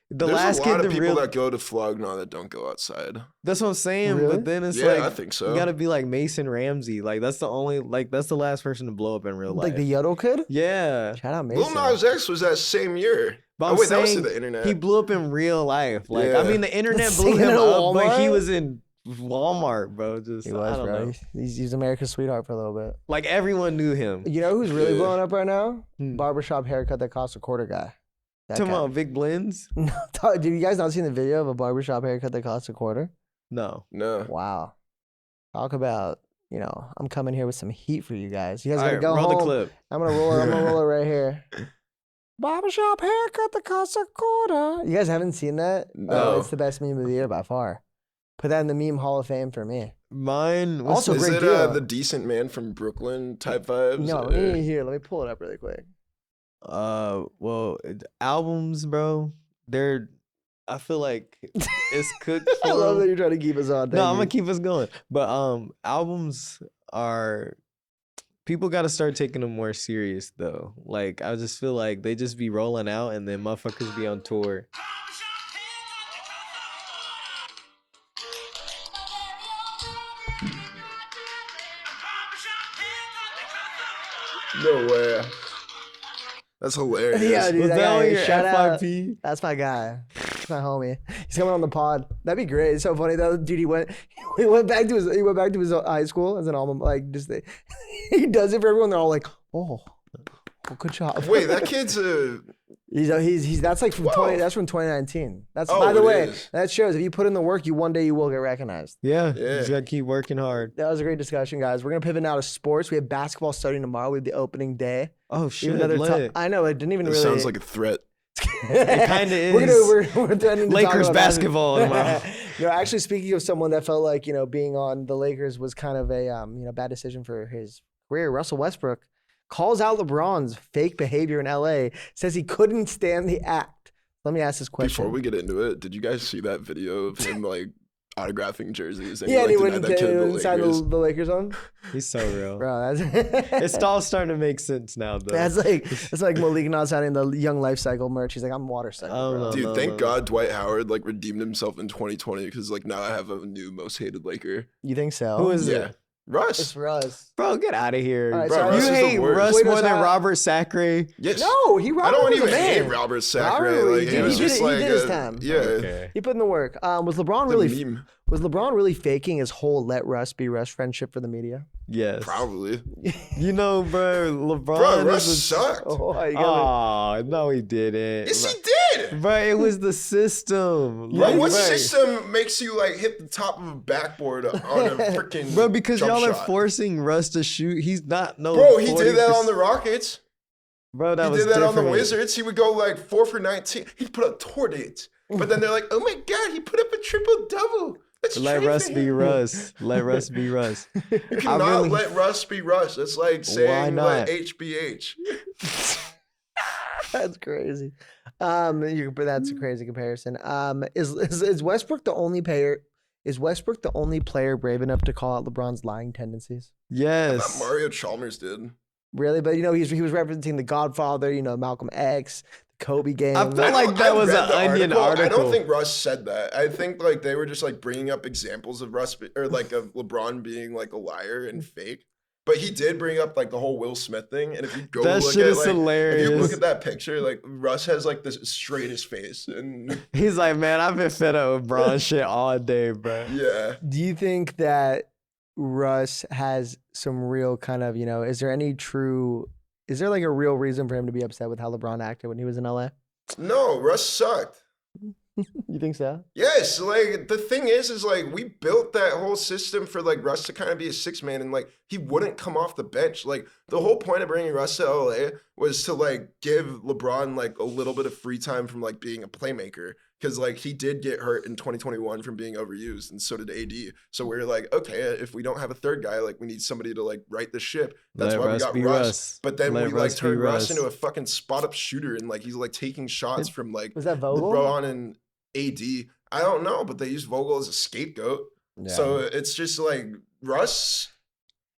there's a lot of people that go to Flagg now that don't go outside. That's what I'm saying. Really? But then it's I think so. You gotta be like Mason Ramsey. Like, that's the last person to blow up in real life. Like the Yodel kid? Yeah. Shout out Mason. Lil Nas X was that same year. But that was to the internet. He blew up in real life. Like, I mean, the internet blew him up, but he was in Walmart, bro. Just he was, I don't know. He's America's sweetheart for a little bit. Like everyone knew him. You know who's really blowing up right now? Barbershop haircut that costs $0.25 guy. Talking about Vic Blends? No, did you guys not see the video of a barbershop haircut that costs $0.25? No. Wow. Talk about, you know, I'm coming here with some heat for you guys. You guys gotta go roll home. The clip. I'm gonna roll it right here. Barbershop haircut that costs $0.25. You guys haven't seen that? No. Oh, it's the best meme of the year by far. Put that in the meme Hall of Fame for me. Mine was Also, Is great it deal. the decent man from Brooklyn type vibes? No, or- let me pull it up really quick. well, albums, bro. I feel like it's cooked for I love that 'em. you're trying to keep us on. No, Thank I'm gonna you. keep us going. But albums are people got to start taking them more serious though. Like I just feel like they just be rolling out and then motherfuckers be on tour. No way. That's hilarious. Yeah, dude. Was that that guy, on your shout out. FYP? That's my guy. That's my homie. He's coming on the pod. That'd be great. It's so funny though, dude. He went back to his high school as an alma, like just he does it for everyone. They're all like, oh, good job. Wait, that kid's a. He's that's like from Whoa. 20. That's from 2019. That's Oh, by the it way, is. that shows if you put in the work, one day you will get recognized. Yeah, Yeah. you just gotta keep working hard. That was a great discussion, guys. We're gonna pivot now to sports. We have basketball starting tomorrow. We have the opening day. Oh shit, Even though they're lit. I know it didn't even It really. sounds like a threat. It kinda is. We're threatening to talk Lakers about basketball tomorrow. No, actually, speaking of someone that felt like being on the Lakers was kind of a bad decision for his career. Russell Westbrook calls out LeBron's fake behavior in LA. Says he couldn't stand the act. Let me ask this question. Before we get into it, did you guys see that video of him like autographing jerseys? And yeah, and he denied went that kid inside the Lakers on. He's so real. Bro, that's It's all starting to make sense now, though. that's like Malik not signing the Young Life Cycle merch. He's like, I'm water cycle. Oh, Bro. no. Dude, thank God Dwight Howard like redeemed himself in 2020 because like now I have a new most hated Laker. You think so? Who is Yeah, it? Russ. It's Russ. Bro, get out of here. All right, Bro, so Russ You is the hate worst. Russ Wait, more so than I- Robert Sacre? Yes. No, he I Robert don't was even the man. hate Robert Sacre. Robert, Like he he did- was he did just it- he like did his time. yeah. Okay. He put in the work. Was LeBron The really meme. was LeBron really faking his whole let Russ be Russ friendship for the media? Yes. Probably. You know, bro, LeBron. Bro, Russ is a- sucked. Oh, you got Oh, no, he didn't. Yes, he did. Bro, it was the system. Bro, Like, what bro. system makes you like hit the top of a backboard on a freaking Bro, because jump y'all are shot? forcing Russ to shoot. He's not no. Bro, he did that 40%. on the Rockets. Bro, that He was did that on the different. Wizards. He would go like 4 for 19. He'd put up tour dates. But then they're like, oh my God, he put up a triple double. Let's Let trade Russ for be him." Russ. Let Russ be Russ. You cannot really- let Russ be Russ. It's like Why saying not? let HBH. That's crazy. That's a crazy comparison. Is Westbrook the only player? Is Westbrook the only player brave enough to call out LeBron's lying tendencies? I Yes. thought Mario Chalmers did. Really, but he was referencing The Godfather. Malcolm X, the Kobe game. I feel like that was read an the Onion I article. don't think Russ said that. I think like they were just like bringing up examples of Russ or like of LeBron being like a liar and fake. But he did bring up like the whole Will Smith thing. And if you go That look shit at is like, if you hilarious. look at that picture, like Russ has like this straightest face. And He's like, man, I've been fed up with Braun shit all day, bro. yeah. Do you think that Russ has some real kind of, is there like a real reason for him to be upset with how LeBron acted when he was in LA? No, Russ sucked. You think so? Yes, like the thing is like we built that whole system for like Russ to kind of be a six man and like he wouldn't come off the bench. Like the whole point of bringing Russ to LA was to like give LeBron like a little bit of free time from like being a playmaker because like he did get hurt in 2021 from being overused and so did AD. So we're like, okay, if we don't have a third guy, like we need somebody to like right the ship. That's Let why Russ we be got Russ. Russ. But then Let we Russ like be turned Russ Russ. into a fucking spot up shooter and like he's like taking shots from like Was that Vogel? LeBron and AD. I don't know, but they used Vogel as a scapegoat. So it's just like Russ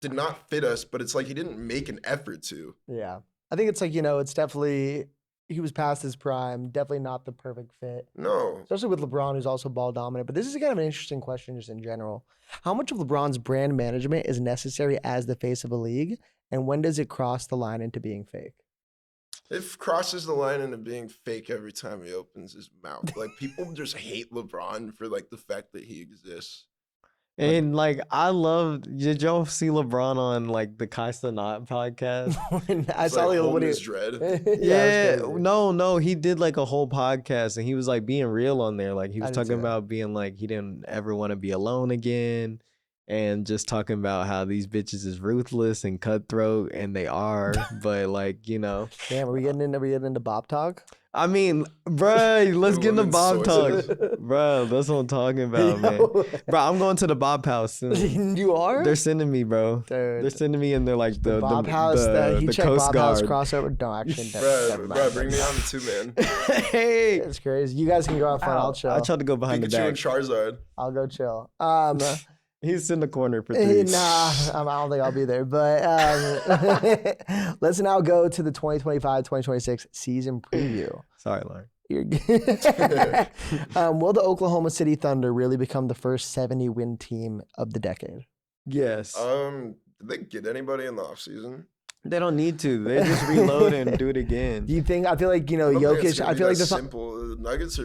did not fit us, but it's like he didn't make an effort to. Yeah. I think it's like, it's definitely, he was past his prime, definitely not the perfect fit. No. Especially with LeBron, who's also ball dominant. But this is kind of an interesting question just in general. How much of LeBron's brand management is necessary as the face of a league? And when does it cross the line into being fake? It crosses the line into being fake every time he opens his mouth. Like people just hate LeBron for like the fact that he exists. And like, did y'all see LeBron on like the Kai Cenat podcast? I It's saw like like, what holding he, his dread. Yeah, it was crazy. no, he did like a whole podcast and he was like being real on there. Like he I was didn't see talking that. about being like he didn't ever want to be alone again. and just talking about how these bitches is ruthless and cutthroat, and they are, but like, you know. Damn, are we getting into Bob talk? I mean, bruh, let's get into Women's Bob talk. sources. Bro, that's what I'm talking about, man. Bro, I'm going to the Bob house soon. You are? They're sending me, bro. Dude, They're sending me in there like the Bob House, the Heatcheck Coast Bob House Guard. crossover. No, actually, never Bro, mind. bring me on too, man. Hey, It's crazy. You guys can go have fun. I'll chill. I tried to go behind the Pikachu and back. Charizard. I'll go chill. He's in the corner for 3. Nah, I don't think I'll be there. But let's now go to the 2025-2026 season preview. Sorry, Lauren. You're good. Will the Oklahoma City Thunder really become the first 70-win team of the decade? Yes. Did they get anybody in the offseason? They don't need to. They just reload and do it again. Do you think? I feel like I don't think it's Jokic. gonna I be feel like that the simple. The Nuggets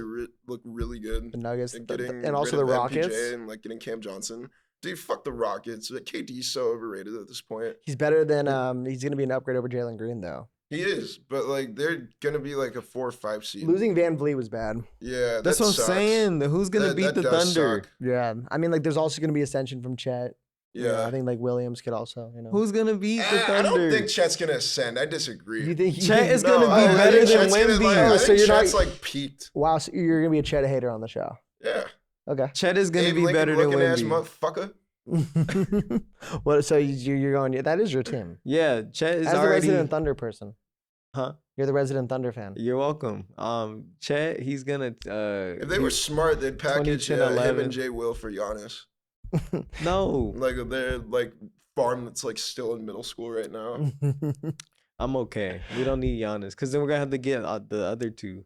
look really good. The Nuggets And getting and also rid the of Rockets. MPJ and like getting Cam Johnson. Dude, fuck the Rockets. KD's so overrated at this point. He's better than he's gonna be an upgrade over Jalen Green though. He is, but like they're gonna be like a 4 or 5 seed. Losing Van Vliet was bad. Yeah, That's that what I'm sucks. saying. Who's gonna beat the does Thunder? suck. Yeah, I mean like there's also gonna be ascension from Chet. Yeah, I think like Williams could also Who's gonna beat the I Thunder? don't think Chet's gonna ascend. I disagree. You think Chet is No, gonna be I better think than Chet's gonna, Wemby. I So think you're not- Chet's like peaked. Wow, so you're gonna be a Chet hater on the show. Yeah. Okay. Chet is gonna Abe be Lincoln better than looking ass Wemby. motherfucker. Well, so you're going. That is your team. Yeah, Chet is As the already. resident Thunder person, Huh? you're the resident Thunder fan. You're welcome. Chet, he's gonna. If they were smart, they'd package 2010, him 11. and Jay Will for Giannis. No, Like they're like farm that's like still in middle school right now. I'm okay. We don't need Giannis because then we're gonna have to get the other 2,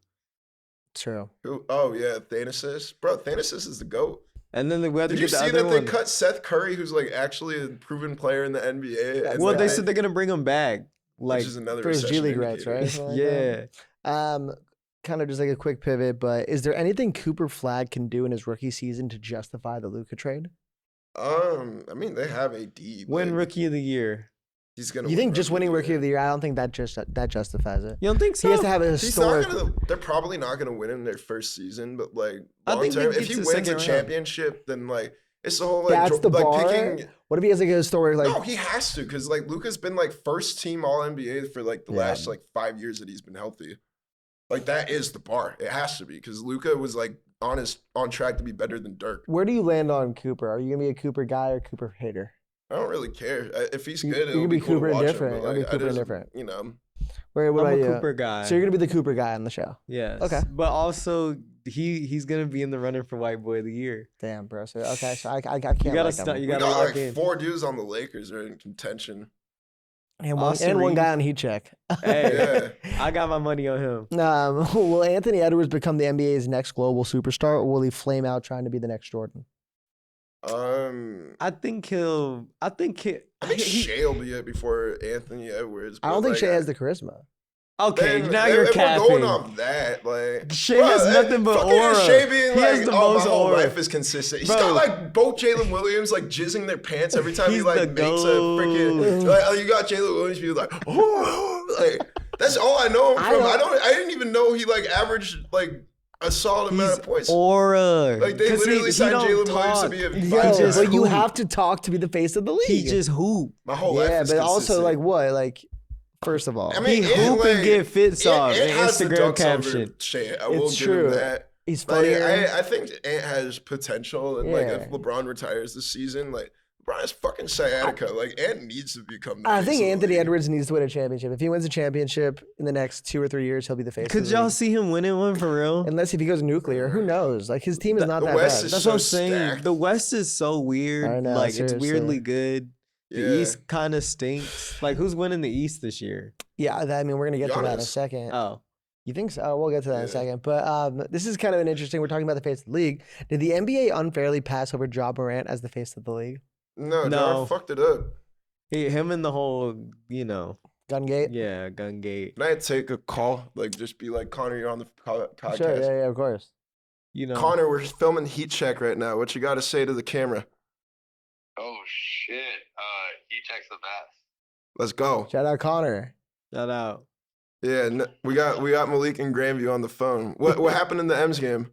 True. Who? Oh yeah, Thanasis. Bro, Thanasis is the GOAT. and then we have to Did you get the see other that they one. cut Seth Curry, who's like actually a proven player in the NBA? and Well, like, they said they're gonna bring him back. Like, which is another For his G recession League rights, indicator. right? Something like that. yeah. Kind of just like a quick pivot, but is there anything Cooper Flagg can do in his rookie season to justify the Luka trade? I mean, they have AD. Win like, Rookie of the Year. He's gonna. You win think just winning Rookie of the the Year? I don't think that justifies it. You don't think so? He has to have a Year? He's not historic. gonna. They're probably not gonna win in their first season, but like I long think they term, get if he to the wins second a round. championship, then like it's the whole like That's the like bar. picking. What if he has like a historic like? No, he has to because like Luka's been like first team All NBA for like the Yeah. last like 5 years that he's been healthy. Like that is the bar. It has to be because Luka was like on track to be better than Dirk. Where do you land on Cooper? Are you gonna be a Cooper guy or Cooper hater? I don't really care if he's You- good. you It'll can be be cool Cooper to watch indifferent. him, You'll but, be like, I Cooper just, indifferent. You know, What I'm about a you? Cooper guy. So you're gonna be the Cooper guy on the show. Yes. Okay. But also, he's gonna be in the running for White Boy of the Year. Damn, bro. So okay, so I can't. You gotta like that start. one. You we gotta got lock like in. 4 dudes on the Lakers are in contention. And one Sareem. guy on Heatcheck. Hey, I got my money on him. Will Anthony Edwards become the NBA's next global superstar, or will he flame out trying to be the next Jordan? I think he'll. I think Shea will be it before Anthony Edwards. I don't but, think like, Shea has the charisma. Okay, then- now if you're we're capping. going off that, like Shea has nothing but fucking aura. Shea being He like, has the oh, most my whole aura. life is consistent. He's Bro. got like both Jalen Williams like jizzing their pants every time he He's like the makes a freaking. GOAT. Like, you got Jalen Williams be like, oh, like that's all I know him from. I didn't even know he like averaged like a solid amount He's of points. aura. Like they 'Cause literally he signed don't Jalen Williams to talk. be a Yo, five just guy. but you hoop. have to talk to be the face of the league. He just hoop. My whole life yeah, is but also consistent. like what? Like, first of all, I mean, He and, hoop and like, get fits off Ant in has the Instagram dunks over caption. Shea. I will It's give true. him that. he's Like, funnier. I think Ant has potential, and like Yeah. if LeBron retires this season, like LeBron has fucking sciatica. Like Ant needs to become. The I face think of the Anthony league. Edwards needs to win a championship. If he wins a championship in the next 2 or 3 years, he'll be the face. Could of the y'all league. see him winning one for real? Unless if he goes nuclear, who knows? Like his team is not the that West bad. is That's so what I'm saying. stacked. The West is so weird. I know, like it's seriously. weirdly good. The Yeah. East kind of stinks. Like who's winning the East this year? Yeah, I mean we're gonna get to that in a Giannis. second. Oh, You think so? We'll get to that in a Yeah. second. But this is kind of an interesting. We're talking about the face of the league. Did the NBA unfairly pass over Ja Morant as the face of the league? No, No. no, fucked it up. him and the whole, Gungate. yeah, gun gate. Can I take a call? Like, just be like, Connor, you're on the podcast. Sure. Yeah. Of course. Connor, we're filming Heatcheck right now. What you got to say to the camera? Oh shit. Heatcheck's the best. Let's go. Shout out Connor. Shout out. Yeah, we got Malik and Grandview on the phone. What happened in the M's game?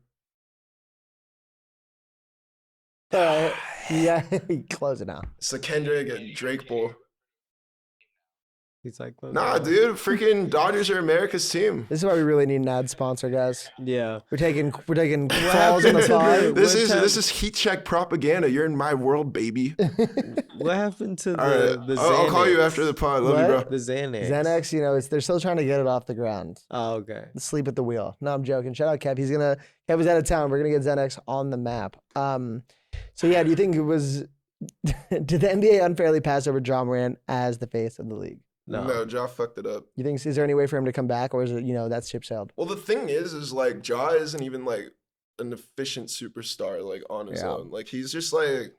Yeah, close it now. It's the Kendrick and Drake Bowl. He's like, Nah, dude, freaking Dodgers are America's team. This is why we really need an ad sponsor, guys. Yeah. We're taking falls on the happened to pod. the- This What is Heatcheck propaganda. You're in my world, baby. What happened to All right, the I'll call you Xanax? after the pod. Love you, What? bro. The Xanax. Xanax, you know, they're still trying to get it off the ground. Oh, okay. Sleep at the wheel. No, I'm joking. Shout out Kev. Kev was out of town. We're gonna get Xanax on the map. So yeah, do you think it was? Did the NBA unfairly pass over Ja Morant as the face of the league? No, Ja fucked it up. You think is there any way for him to come back, or is it that's ship sailed? Well, the thing is like Ja isn't even like an efficient superstar like on his own. Like he's just like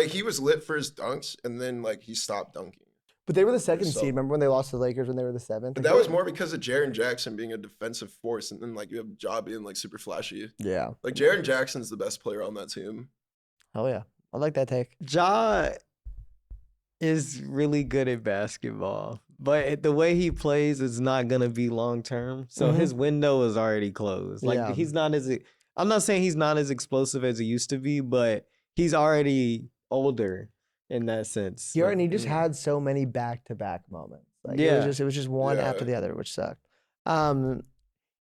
he was lit for his dunks, and then like he stopped dunking. But they were the second So- seed. Remember when they lost to the Lakers when they were the seventh? But that was more because of Jaren Jackson being a defensive force, and then like you have Ja being like super flashy. Yeah. Like Jaren Jackson's the best player on that team. Oh yeah. I like that take. Ja is really good at basketball, but the way he plays is not gonna be long term. So Mhm. his window is already closed. Like Yeah. he's not as I'm not saying he's not as explosive as he used to be, but he's already older in that sense. He just had so many back-to-back moments. Like Yeah. it was just one after the other, which sucked.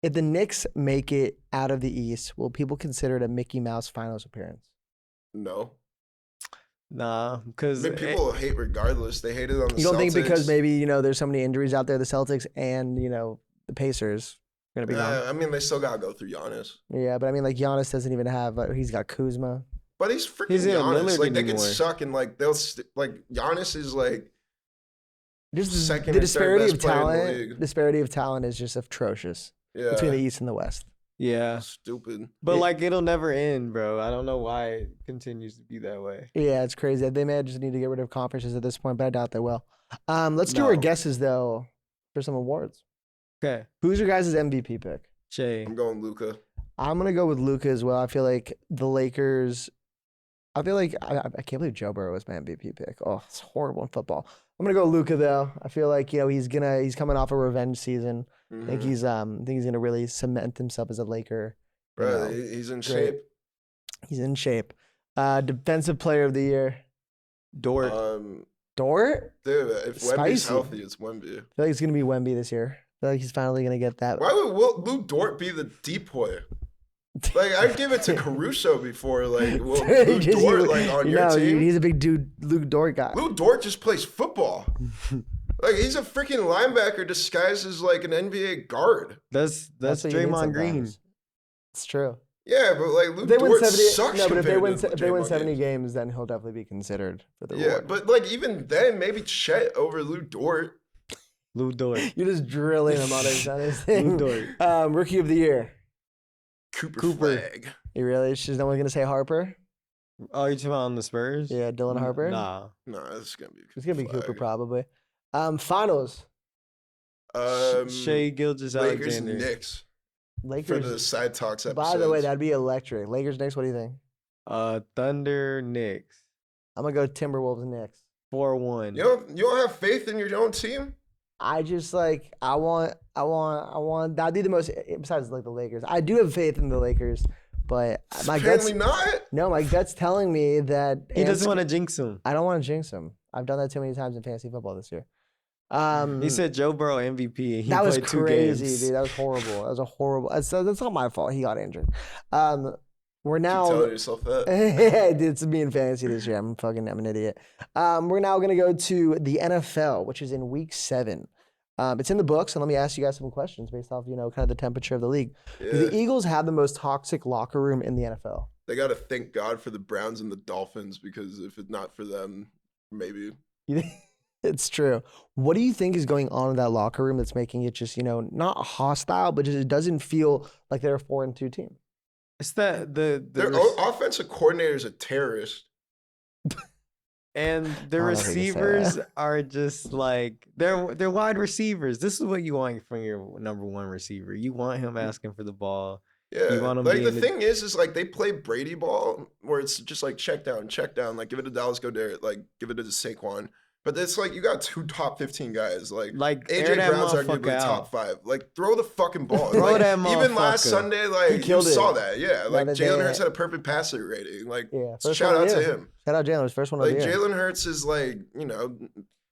If the Knicks make it out of the East, will people consider it a Mickey Mouse Finals appearance? No. Nah, I because mean, people hate regardless. They hate it on the You don't think Celtics. because maybe there's so many injuries out there, the Celtics and the Pacers are gonna be gone. I mean, they still gotta go through Giannis. Yeah, but I mean, like Giannis doesn't even have. He's got Kuzma. But he's freaking He's in Giannis. Lillard Like they can anymore. suck and like they'll like Giannis is like Just second the or third disparity of best player in the talent. league. Disparity of talent is just atrocious between the East and the West. yeah. Stupid. But like it'll never end, bro. I don't know why it continues to be that way. Yeah, it's crazy. They may just need to get rid of conferences at this point, but I doubt they will. Let's do our No. guesses though for some awards. Okay. Who's your guys' MVP pick? Shay. I'm going Luca. I'm gonna go with Luka as well. I feel like the Lakers. I feel like I can't believe Joe Burrow was my MVP pick. Oh, it's horrible in football. I'm gonna go Luka though. I feel like he's coming off a revenge season. I think he's gonna really cement himself as a Laker. you Bro, know. he's in great. shape. He's in shape. Defensive Player of the Year, Dort. Dort. Dude, if Wemby's Spicy. healthy, it's Wemby. I feel like it's gonna be Wemby this year. I feel like he's finally gonna get that. Why would Lou Dort be the depoy? Like I'd give it to Caruso before. Like Lou Just- Dort, like on your team. he's a big dude, Luke Dort guy. Lou Dort just plays football. Like he's a freaking linebacker disguised as like an NBA guard. That's what you need Draymond Green. sometimes. It's true. Yeah, but like Lou If they win Dort 70, sucks. no, but if they win, compared to if they win Draymond 70 games. games, then he'll definitely be considered for the Yeah, award. but like even then, maybe Chet over Lou Dort. Lou Dort. You're just drilling him on his Lou thing. Dort. Rookie of the Year. Cooper. Flagg. You really? She's no one gonna say Harper? Oh, you talking about on the Spurs? Yeah, Dylan Harper. Nah. No, this is gonna be. It's gonna be Cooper Flagg. probably. Finals. Shea Gilgeous Lakers Alexander. Knicks for Lakers. the side talks episode. By the way, that'd be electric. Lakers Knicks. What do you think? Thunder Knicks. I'm gonna go Timberwolves Knicks. 4-1. you don't have faith in your own team. I just I want that'd be the most besides like the Lakers. I do have faith in the Lakers, but my gut's Apparently not. no, my gut's telling me that He doesn't want to jinx him. I don't want to jinx him. I've done that too many times in fantasy football this year. He said Joe Burrow MVP. And he that was played 2 crazy, games. dude. That was horrible. That was a horrible. That's not my fault. He got injured. We're Keep now. telling yourself that. It's me in fantasy this year. I'm an idiot. We're now gonna go to the NFL, which is in week 7. It's in the books, and let me ask you guys some questions based off kind of the temperature of the league. Do Yeah. the Eagles have the most toxic locker room in the NFL? They got to thank God for the Browns and the Dolphins because if it's not for them, maybe. You think- It's true. What do you think is going on in that locker room that's making it just not hostile, but just it doesn't feel like they're a 4-2 team? It's that the Their offensive coordinator is a terrorist. and the I don't know if you can say receivers that. are just like they're wide receivers. This is what you want from your number 1 receiver. You want him asking for the ball. Yeah, You want 'em like the being the- thing is like they play Brady ball where it's just like check down, like give it to Dallas Goddard, like give it to Saquon. But it's like you got 2 top 15 guys. Like air AJ that Brown's motherfucker arguably top out. 5. Like throw the fucking ball. Throw like, that even last motherfucker. Sunday, like you killed it. saw that. Yeah, like other Jalen day. Hurts had a perfect passer rating. Like first shout one out of the to year. him. Shout out Jalen, his first one of Like the year. Jalen Hurts is like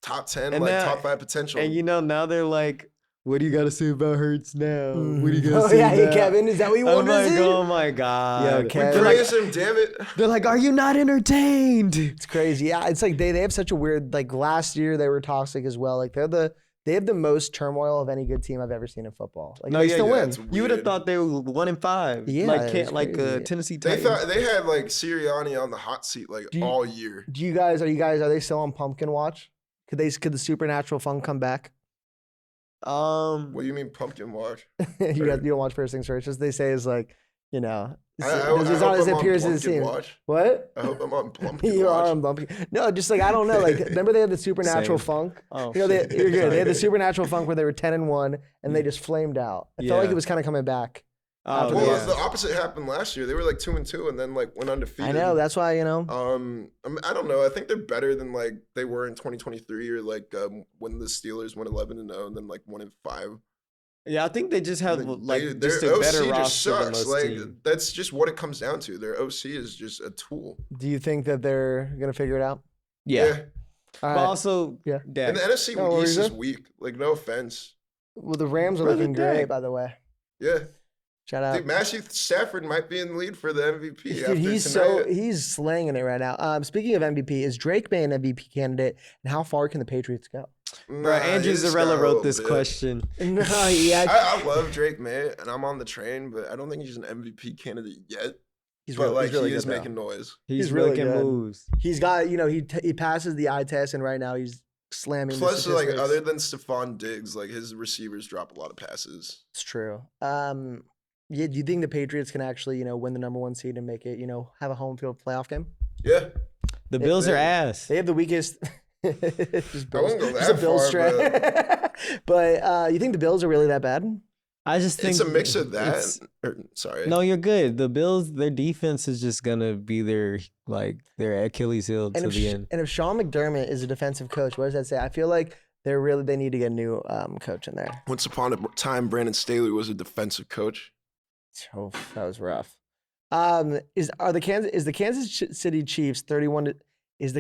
top 10, And like now- top 5 potential. And now they're like, what do you got to say about Hurts now? What do you got to Oh say yeah, about Kevin, is that what you I'm wanted to like, see? oh my God. Kev. They're like, Praise him, damn it. they're like, are you not entertained? It's crazy. Yeah, it's like they have such a weird, like last year they were toxic as well. Like they have the most turmoil of any good team I've ever seen in football. Like they still win. it's You would have weird. thought they were 1-5. Yeah, it's crazy. Tennessee They Titans. thought they had like Sirianni on the hot seat like all year. Are you guys are they still on pumpkin watch? Could the supernatural fun come back? What do you mean pumpkin watch? you don't watch First Things First. Just they say is like, I it's hope not as I'm it on appears as it Plumpkin seems. watch. What? I hope I'm on Plumpkin You watch. are on bumpy. No, just like I don't know. Like remember they had the supernatural Same. funk. Oh, You're shit. good. They had the supernatural funk where they were 10-1 and they just flamed out. I felt like Yeah. it was kind of coming back. Oh, Well, yeah. the opposite happened last year. They were like 2-2 and then like went undefeated. I know. That's why I don't know. I think they're better than like they were in 2023 or like when the Steelers went 11-0 and then like 1-5. Yeah, I think they just have like Their just a better OC just roster than sucks. most Like teams. that's just what it comes down to. Their OC is just a tool. Do you think that they're gonna figure it out? Yeah. All But right. also, Yeah. Dak. And the NFC No, what were East you is saying? weak. Like no offense. Well, the Rams are Brother looking great, Dak. by the way. Yeah. Shout out. Dude, Matthew Stafford might be in the lead for the MVP. Dude, after tonight. he's slanging it right now. Speaking of MVP, is Drake May an MVP candidate, and how far can the Patriots go? Bro, Andrew he's got Zarella a wrote little this bit. question. No, yeah, I love Drake May, and I'm on the train, but I don't think he's an MVP candidate yet. he's But like really he is good, though. making noise. He's really making good. moves. He's got he passes the eye test, and right now he's slamming. Plus, the like statistics. other than Stephon Diggs, like his receivers drop a lot of passes. It's true. Yeah, do you think the Patriots can actually win the #1 seed and make it have a home field playoff game? Yeah, The Bills are ass. They have the weakest. just Bills, won't go just a that Bills far, strat. But you think the Bills are really that bad? I just think it's a mix of that. it's- Sorry. No, you're good. The Bills, their defense is just gonna be their Achilles heel to the end. And if Sean McDermott is a defensive coach, what does that say? I feel like they need to get a new coach in there. Once upon a time, Brandon Staley was a defensive coach. Oh, that was rough. Is the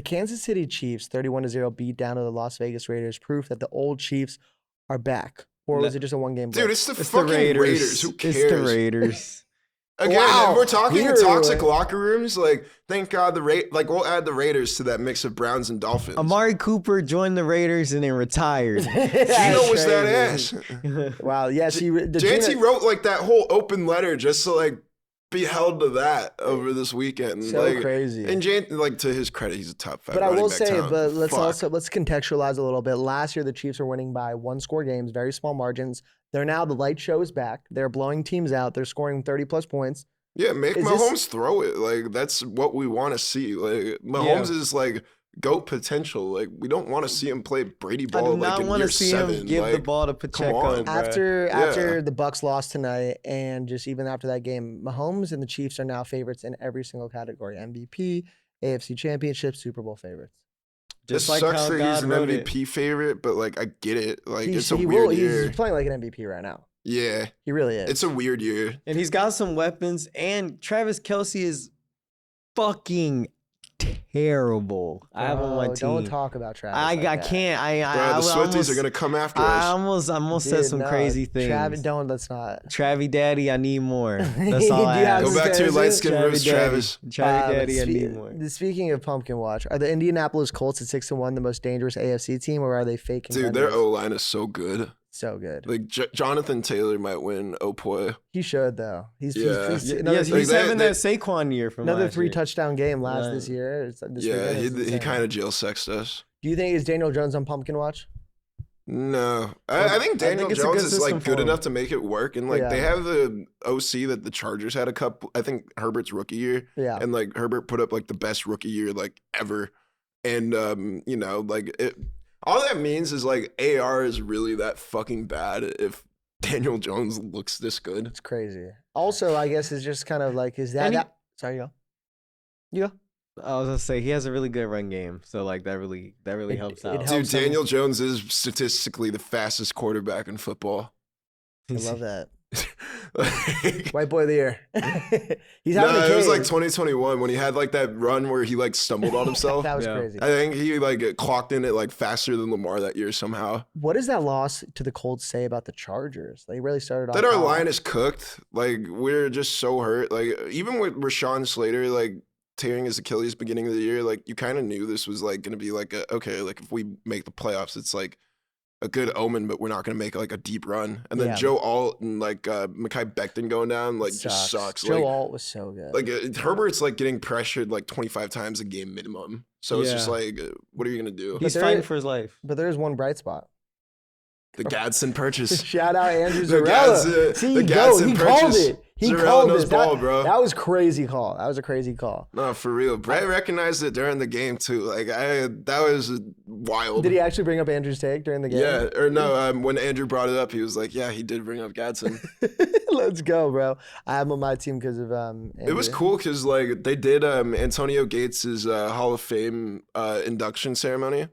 Kansas City Chiefs 31-0 beat down to the Las Vegas Raiders proof that the old Chiefs are back, or was it just a 1-game? Dude, blip? it's the fucking Raiders. Who cares? It's the Raiders. Again, Wow. if we're talking Here in toxic we- locker rooms, like thank God we'll add the Raiders to that mix of Browns and Dolphins. Amari Cooper joined the Raiders and then retired. Gino was that Crazy. ass. Wow. Yes, JT wrote like that whole open letter just to like be held to that over this weekend. So like, crazy. And like to his credit, he's a top 5. But I running will back say, talent. but let's Fuck. contextualize a little bit. Last year, the Chiefs were winning by 1-score games, very small margins. They're now the light show is back. They're blowing teams out. They're scoring 30+ points. Yeah, make Is Mahomes this- throw it. Like that's what we want to see. Like Mahomes is like GOAT potential. Like we don't want to see him play Brady I ball do like not in want year to see 7. him give the Like, ball to on. Pacheco. bruh. After the Bucks lost tonight, and just even after that game, Mahomes and the Chiefs are now favorites in every single category: MVP, AFC Championship, Super Bowl favorites. Just it like sucks how that he's God an wrote it. MVP favorite, but like I get it. Like He's, it's a he weird will, year. he's playing like an MVP right now. Yeah, He really is. it's a weird year. And he's got some weapons. And Travis Kelce is fucking terrible. I have him on my team. Don't talk about Travis. I like that. can't. Bro, the Swifties are gonna come after I us. almost said Dude, some no, crazy things. Travis, don't. Let's not. Travie Daddy, I need more. That's Do all you I have have. Go back to your Travis- light skin Travie roots, Daddy. Travis. Travie Daddy, I need more. Speaking of pumpkin watch, are the Indianapolis Colts at 6-1 the most dangerous AFC team, or are they fake? Dude, their contenders? O line is so good. So good. Like Jonathan Taylor might win. Oh boy. He should though. He's Yeah. Yes, Like he's they- having they- that Saquon year from another last 3 year. touchdown game last Right. this year. This Yeah, weekend. It's he insane. kind of jail sexed us. Do you think is Daniel Jones on pumpkin watch? No, I think Daniel it's a Jones good is system like for good him. enough to make it work, and like Yeah. they have the OC that the Chargers had a couple. I think Herbert's rookie year, Yeah. and like Herbert put up like the best rookie year like ever, and like it. All that means is like AR is really that fucking bad if Daniel Jones looks this good. It's crazy. Also, I guess it's just kind of like is that, And he- that sorry, you go. I was gonna say he has a really good run game, so like that really helps out. helps. Dude, him. Daniel Jones is statistically the fastest quarterback in football. I love that. Like, White boy of the year. He's having a it was cave. like 2021 when he had like that run where he like stumbled on himself. That was Yeah. crazy. I think he like clocked in it like faster than Lamar that year somehow. What does that loss to the Colts say about the Chargers? They really started off That our hot. line is cooked. Like we're just so hurt. Like even with Rashawn Slater like tearing his Achilles beginning of the year, like you kind of knew this was like gonna be like okay, like if we make the playoffs, it's like a good omen, but we're not gonna make like a deep run. And then Yeah. Joe Alt and like Mekhi Becton going down like just sucks. Joe like, Alt was so good. like Herbert's like getting pressured like 25 times a game minimum. So it's just Yeah. like, what are you gonna do? He's there fighting is- for his life. But there's one bright spot. The Gadsden purchase. Shout out Andrew The Zarella. Gadsden- See, the go. Gadsden He called purchase. it. He Zarella called knows this. ball, bro. That was crazy call. That was a crazy call. No, for real. Brett recognized it during the game too. Like that was wild. Did he actually bring up Andrew's take during the game? Yeah, or no, when Andrew brought it up, he was like, yeah, he did bring up Gadsden. Let's go, bro. I have him on my team because of It was Andrew. cool because like they did Antonio Gates' Hall of Fame induction ceremony,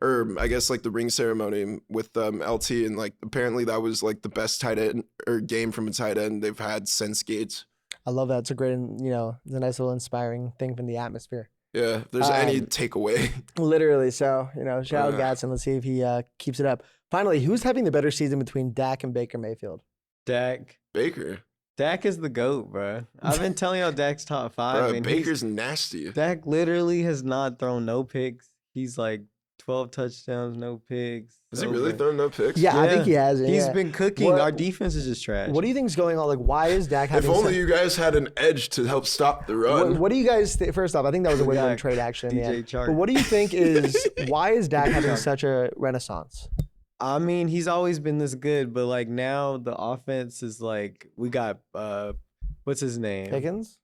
or I guess like the ring ceremony with LT, and like apparently that was like the best tight end or game from a tight end they've had since Gates. I love that. It's a great, it's a nice little inspiring thing from the atmosphere. Yeah, if there's any Um, takeaway. Literally. So, shout out Uh. Gatson. Let's see if he keeps it up. Finally, who's having the better season between Dak and Baker Mayfield? Dak. Baker. Dak is the GOAT, bro. I've been telling y'all Dak's top 5. Bro, and he's- Baker's nasty. Dak literally has not thrown no picks. He's like 12 touchdowns, no picks. Is he So really good. throwing no picks? Yeah, I think he has it. He's yeah. been cooking. What- Our defense is just trash. What do you think's going on? Like, why is Dak having If only such- you guys had an edge to help stop the run. What do you guys think? First off, I think that was a We win-win got trade actually in the DJ end. Chark. But what do you think is why is Dak having Chark. such a renaissance? I mean, he's always been this good, but like now the offense is like we got what's his name? Pickens?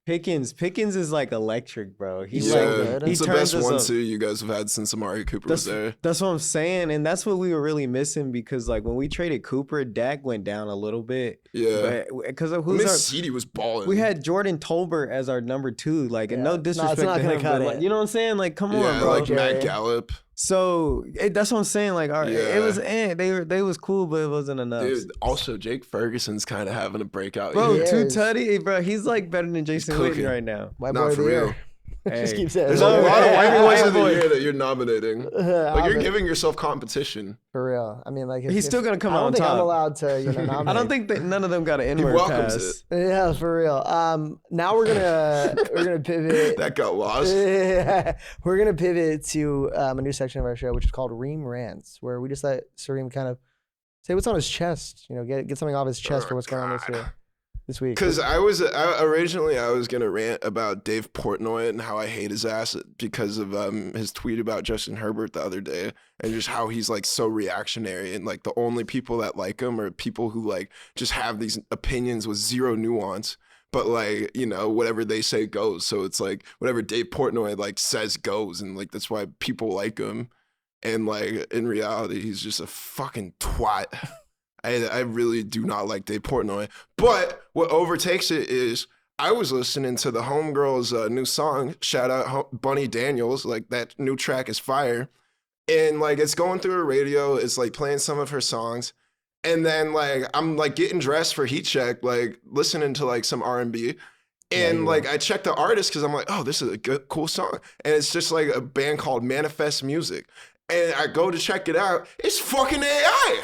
Pickens is like electric, bro. He's so like good. It's the turns best us 1-2 up. you guys have had since Amari Cooper was there. That's what I'm saying, and that's what we were really missing because like when we traded Cooper, Dak went down a little bit. Yeah. Because of I who's mean, our CD was balling. we had Jordan Tolbert as our number 2, like, and Yeah. no No, it's disrespect not to gonna him, cut but it. like, you know what I'm saying? Like, come yeah, on, bro. like Okay. Matt Gallup. So that's what I'm saying. Like, all right, Yeah. it was they was cool, but it wasn't enough. Dude, also Jake Ferguson's kind of having a breakout Bro, year. He Two is. Tutty, bro, he's like better than Jason Witten cooking. right now. White Not boy of for the real. year. Just Hey. keep saying There's it. a lot of Hey, white hey, boys hey, of the boy. year that you're nominating. Like you're I'm- giving yourself competition. For real. I mean, like, He's still gonna come I out don't on think I'm top. allowed to, nominate. I don't think that none of them got an He N-word welcomes pass. it. Yeah, for real. Now we're gonna pivot. That got lost. We're gonna pivot to a new section of our show, which is called Reem Rants, where we just let Sareem kind of say what's on his chest. Get something off his chest for what's going on this week. Because originally I was gonna rant about Dave Portnoy and how I hate his ass because of his tweet about Justin Herbert the other day and just how he's like so reactionary and like the only people that like him are people who like just have these opinions with zero nuance. But like, whatever they say goes. So it's like whatever Dave Portnoy like says goes, and like that's why people like him. And like in reality, he's just a fucking twat. I really do not like Dave Portnoy. But what overtakes it is I was listening to the Homegirls' new song, shout out Bunny Daniels, like that new track is fire. And like it's going through her radio, it's like playing some of her songs. And then like I'm like getting dressed for Heatcheck, like listening to like some R&B. And like I checked the artist because I'm like, oh, this is a good, cool song. And it's just like a band called Manifest Music. And I go to check it out. It's fucking AI.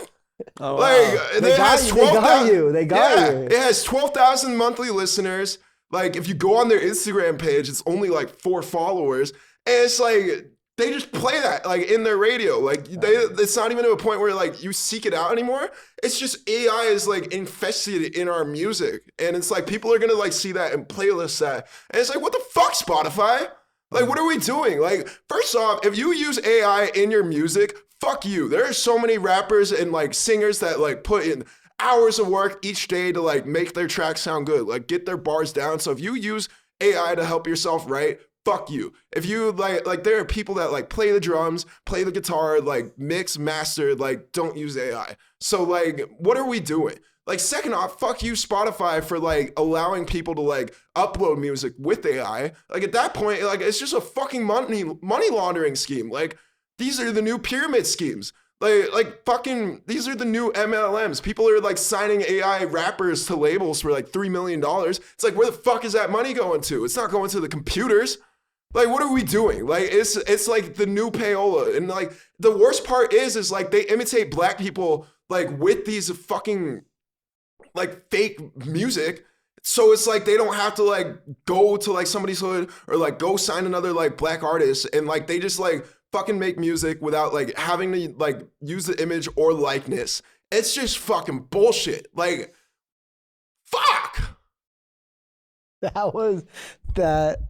Oh, Like wow. They it got has you, they got 12,000 you, they got you. It has 12,000 monthly listeners. Like if you go on their Instagram page, it's only like 4 followers, and it's like they just play that like in their radio. Like it's not even to a point where like you seek it out anymore. It's just AI is like infested in our music, and it's like people are gonna like see that and playlist that, and it's like what the fuck, Spotify? Like, what are we doing? Like, first off, if you use AI in your music, fuck you. There are so many rappers and like singers that like put in hours of work each day to like make their tracks sound good, like get their bars down. So if you use AI to help yourself write, fuck you. If you like there are people that like play the drums, play the guitar, like mix, master, like don't use AI. So like, what are we doing? Like, second off, fuck you, Spotify, for like allowing people to like upload music with AI. Like, at that point, like, it's just a fucking money laundering scheme. Like, these are the new pyramid schemes. Like fucking, these are the new MLMs. People are like signing AI rappers to labels for like $3 million. It's like, where the fuck is that money going to? It's not going to the computers. Like, what are we doing? Like, it's like the new payola. And like, the worst part is like they imitate black people like with these fucking like fake music. So it's like they don't have to like go to like somebody's hood or like go sign another like black artist, and like they just like fucking make music without like having to like use the image or likeness. It's just fucking bullshit. Like, fuck. That was that.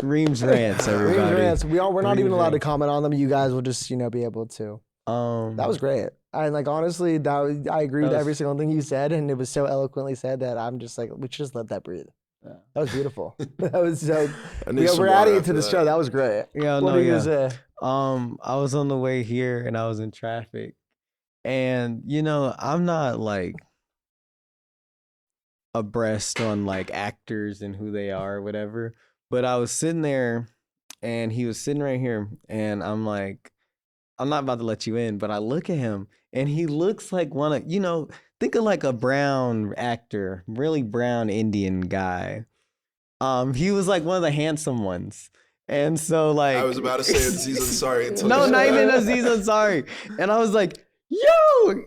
Reems Rants, everybody. Reems Rants. We're not even Reems allowed to Rants. comment on them. You guys will just, be able to. That was great. And like, honestly, I agree with every single thing you said, and it was so eloquently said that I'm just like, we should just let that breathe. Yeah. That was beautiful. That was so. Some We're more adding it after to the that. show. That was great. Yeah, What no, are you yeah. gonna say? I was on the way here and I was in traffic, and I'm not like abreast on like actors and who they are or whatever, but I was sitting there and he was sitting right here, and I'm like, I'm not about to let you in, but I look at him and he looks like one of, think of like a brown actor, really brown Indian guy. He was like one of the handsome ones. And so like I was about to say Aziz Ansari until no, you not said even that. Aziz Ansari. And I was like, yo,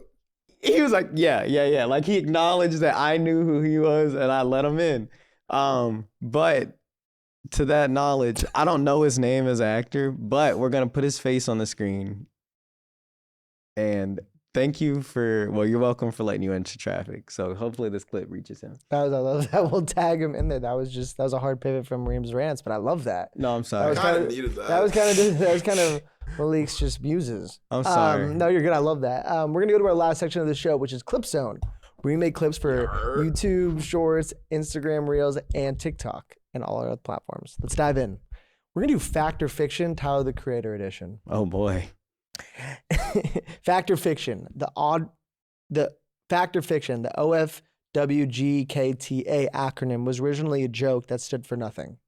he was like, yeah. Like he acknowledged that I knew who he was and I let him in. But to that knowledge, I don't know his name as an actor, but we're going to put his face on the screen. And thank you you're welcome for letting you into traffic. So hopefully this clip reaches him. I love that. We'll tag him in there. That was a hard pivot from Reems Rants, but I love that. No, I'm sorry. That was Kinda needed that. That was kind of Malik's just muses. I'm sorry. No, you're good. I love that. We're gonna go to our last section of the show, which is Clip Zone. We make clips for YouTube Shorts, Instagram Reels, and TikTok, and all our other platforms. Let's dive in. We're gonna do Fact or Fiction, Tyler the Creator edition. Oh boy. Fact or Fiction, the Fact or Fiction, the OFWGKTA acronym was originally a joke that stood for nothing.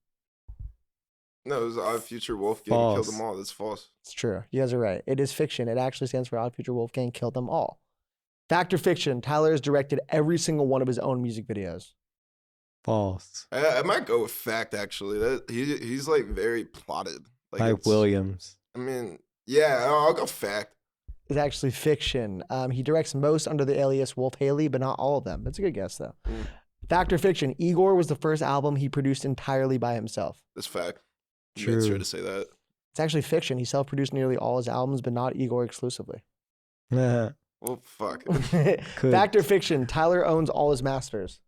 No, it was Odd Future Wolfgang False. killed them all. That's false. It's true. You guys are right. It is fiction. It actually stands for Odd Future Wolfgang killed them all. Fact or Fiction, Tyler has directed every single one of his own music videos. False. I might go with fact, actually. That he's like very plotted. Like Hype it's- Williams. I mean, yeah, I'll go fact. It's actually fiction. He directs most under the alias Wolf Haley, but not all of them. That's a good guess, though. Mm. Fact or Fiction, Igor was the first album he produced entirely by himself. That's fact. True. Made sure to say that. It's actually fiction. He self-produced nearly all his albums, but not Igor exclusively. Well, fuck. Fact or Fiction, Tyler owns all his masters.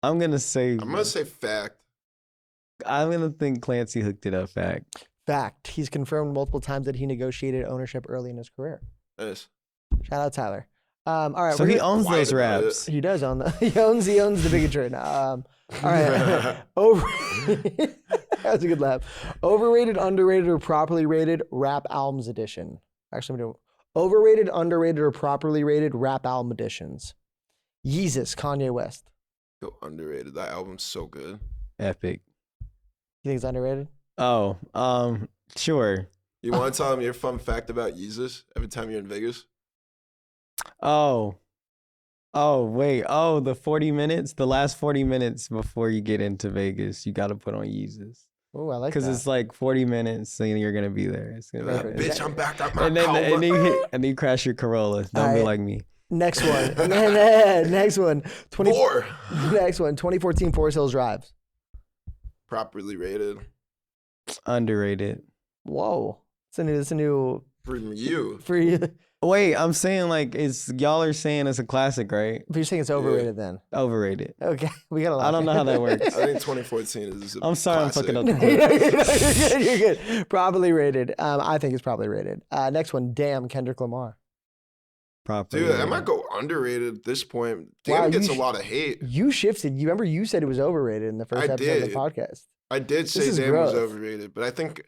I'm gonna say I'm gonna say fact. I'm gonna think Clancy hooked it up. Fact. Fact, he's confirmed multiple times that he negotiated ownership early in his career. Yes. Shout out Tyler. All right, So we're he gonna- owns Quiet those about it. raps. He does own the he owns the bigotry. All right. That was a good laugh. Overrated, underrated, or properly rated rap albums edition. Actually, I'm gonna do overrated, underrated, or properly rated rap album editions. Yeezus, Kanye West. Go underrated. That album's so good. Epic. You think it's underrated? Oh, sure. You want to tell them your fun fact about Yeezus every time you're in Vegas? Oh, wait. Oh, the 40 minutes, the last 40 minutes before you get into Vegas, you got to put on Yeezus. Oh, I like that. Because it's like 40 minutes and you're going to be there. It's gonna be Perfect. crazy. Bitch, I'm back at my And then, Cobra. and then you crash your Corolla. Don't be Alright. like me. Next one. Next one. 20, More. next one. 2014 Forest Hills Drive. Properly rated. Underrated. Whoa. It's a new From you. for you. Wait, I'm saying like y'all are saying it's a classic, right? But you're saying it's overrated then. Overrated. Okay. We got a lot. I don't know how that works. I think 2014 is a I'm sorry, classic. I'm fucking up. You're good. Probably rated. I think it's probably rated. Next one. Damn, Kendrick Lamar. Properly. Dude, I rated. might go underrated at this point. Wow, Damn gets you a lot of hate. You shifted. You remember you said it was overrated in the first I episode of did. the podcast. I did say is Damn was growth. overrated, but I think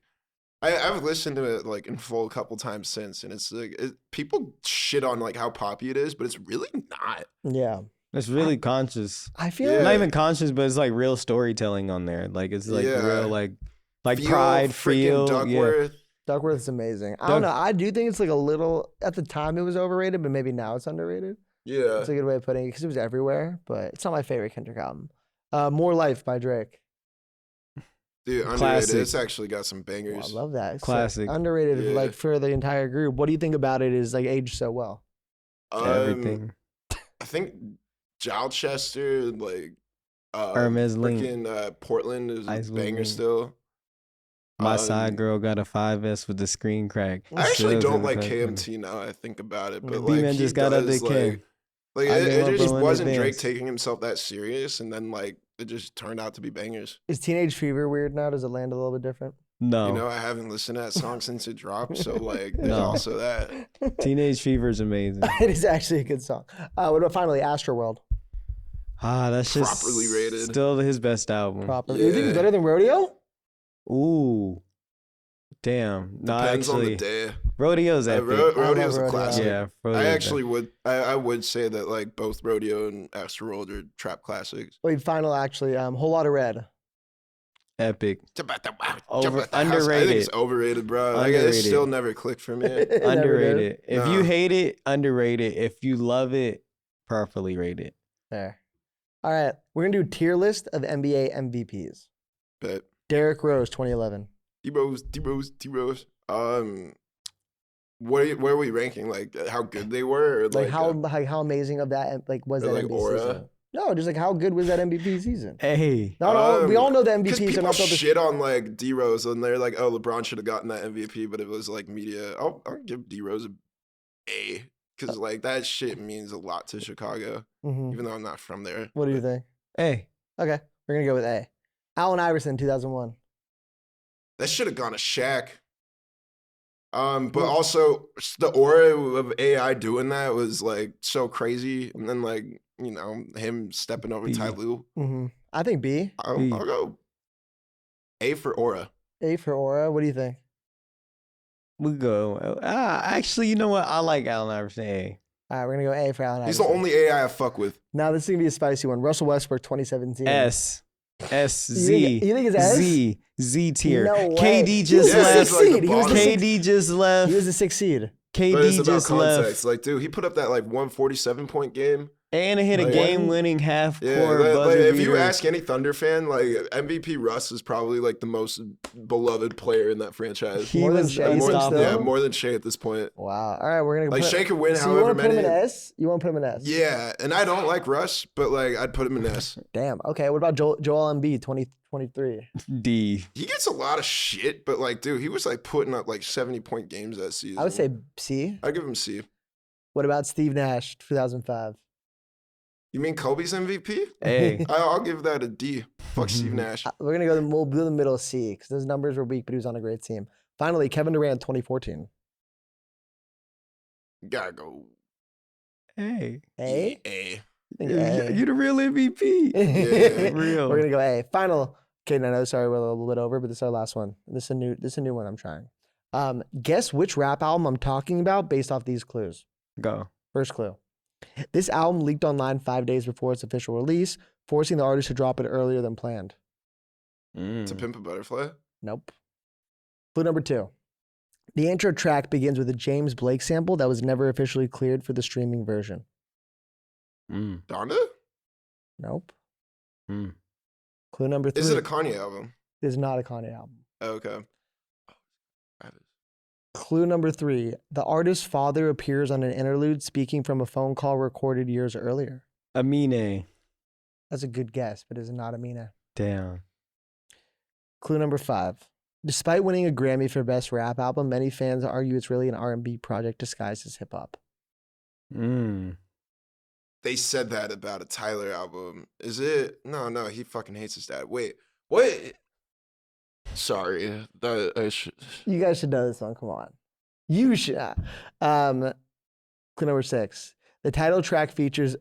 I've listened to it like in full a couple times since, and it's like people shit on like how poppy it is, but it's really not. Yeah. It's really conscious. I feel Yeah. Not like even conscious, but it's like real storytelling on there. Like it's like Yeah. real like Feel, pride, freaking feel. Yeah. Duckworth. Duckworth's amazing. I don't know. I do think it's like a little, at the time it was overrated, but maybe now it's underrated. Yeah. That's a good way of putting it because it was everywhere, but it's not my favorite Kendrick album. More Life by Drake. Dude, underrated. Classic. It's actually got some Oh, I bangers. love that. It's Classic. underrated Yeah. like for the entire group. What do you think about it is like aged so well? Everything. I think Chester, like Hermes Link. freaking Portland is a Ice banger Link. still. My side girl got a 5S with the screen crack. I actually Still don't to like the KMT now. I think about it, but Mm. like D-Man he just got up does, to K. like I it gave up just on wasn't Drake advance. taking himself that serious, and then like it just turned out to be bangers. Is Teenage Fever weird now? Does it land a little bit different? No. You know, I haven't listened to that song since it dropped, so like there's No. also that. Teenage Fever is amazing. It is actually a good song. What about finally Astroworld? That's just Properly rated. still his best album. Proper. You think it's Yeah. better than Rodeo? Ooh. Damn. No, Depends on the actually, day. Rodeo's epic. Rodeo's a Rodeo. classic. Yeah, I Rodeo's actually would. I would say that like both Rodeo and Astroworld are trap classics. Wait, final actually. Whole Lot of Red. epic. Underrated. I Underrated. think it's overrated, bro. Like, it Underrated. still never clicked for me. It never did. Underrated. If you Nah. hate it, underrated. If you love it, properly rated. There. All right, we're gonna do tier list of NBA MVPs. But Derrick Rose, 2011. D-Rose. Where are we ranking? Like how good they were, or Like how amazing of that like was or that like MVP aura? season? No, just like how good was that MVP season? Hey. Not all, we all know the Because MVPs are people not built to shit on like D Rose, and they're like, "Oh, LeBron should have gotten that MVP," but it was like media. I'll give D Rose a because like that shit means a lot to Chicago, Mhm. even though I'm not from there. What do you think? Hey. Okay, we're gonna go with A. Allen Iverson, 2001. That should have gone to Shaq. But also the aura of AI doing that was like so crazy, and then like him stepping over B. Ty Lue. Mm-hmm. I think B. I'll B. go A for aura. A for aura. What do you think? We go. Actually, you know what? I like Allen Iverson. A. All right, we're gonna go A for Allen He's Iverson. the only AI I fuck with. Now this is gonna be a spicy one. Russell Westbrook, 2017. S. S. You Z. think it's S? Z tier. No way. KD He just was the Yeah, left. it's sixth like the seed. He was the bottom. sixth- KD just left. He was the sixth seed. But it's KD about just context. left. Like, dude, he put up that like 147-point game. And hit a Like, game-winning half-court Yeah, like, buzzer if you beater. ask any Thunder fan, like MVP Russ is probably like the most beloved player in that franchise. He More than was Shea, you think unstoppable. so? Yeah, more than Shea at this point. Wow. All right, we're gonna Like put, Shea could win So you however want to put him many. in S? You want to put him in S? Yeah, and I don't like Russ, but like I'd put him in S. Damn. Okay. What about Joel Embiid, 2023? D. He gets a lot of shit, but like, dude, he was like putting up like 70-point games that season. I would say C. I'd give him C. What about Steve Nash, 2005? You mean Kobe's MVP? A. I'll give that a D. Fuck Steve Nash. We're gonna go. We'll do the middle C because those numbers were weak, but he was on a great team. Finally, Kevin Durant, 2014. Gotta go. A. A. A. You think A? You the real MVP. Yeah, real. We're gonna go A. Final. Okay, no, sorry, we're a little bit over, but this is our last one. This is a new one. I'm trying. Guess which rap album I'm talking about based off these clues. Go. First clue. This album leaked online 5 days before its official release, forcing the artist to drop it earlier than planned. To Pimp a Butterfly. Nope. Clue number 2. The intro track begins with a James Blake sample that was never officially cleared for the streaming version. Donda? Nope. Mm. Clue number 3. Is it a Kanye album? It is not a Kanye album. Oh, okay. Clue number 3. The artist's father appears on an interlude speaking from a phone call recorded years earlier. Amine. That's a good guess, but it is not Amina. Damn. Clue number 5. Despite winning a Grammy for Best Rap Album, many fans argue it's really an R&B project disguised as hip-hop. They said that about a Tyler album. Is it? No, he fucking hates his dad. Wait, what? Sorry. You guys should know this one. Come on. You should. Clue number 6. The title track features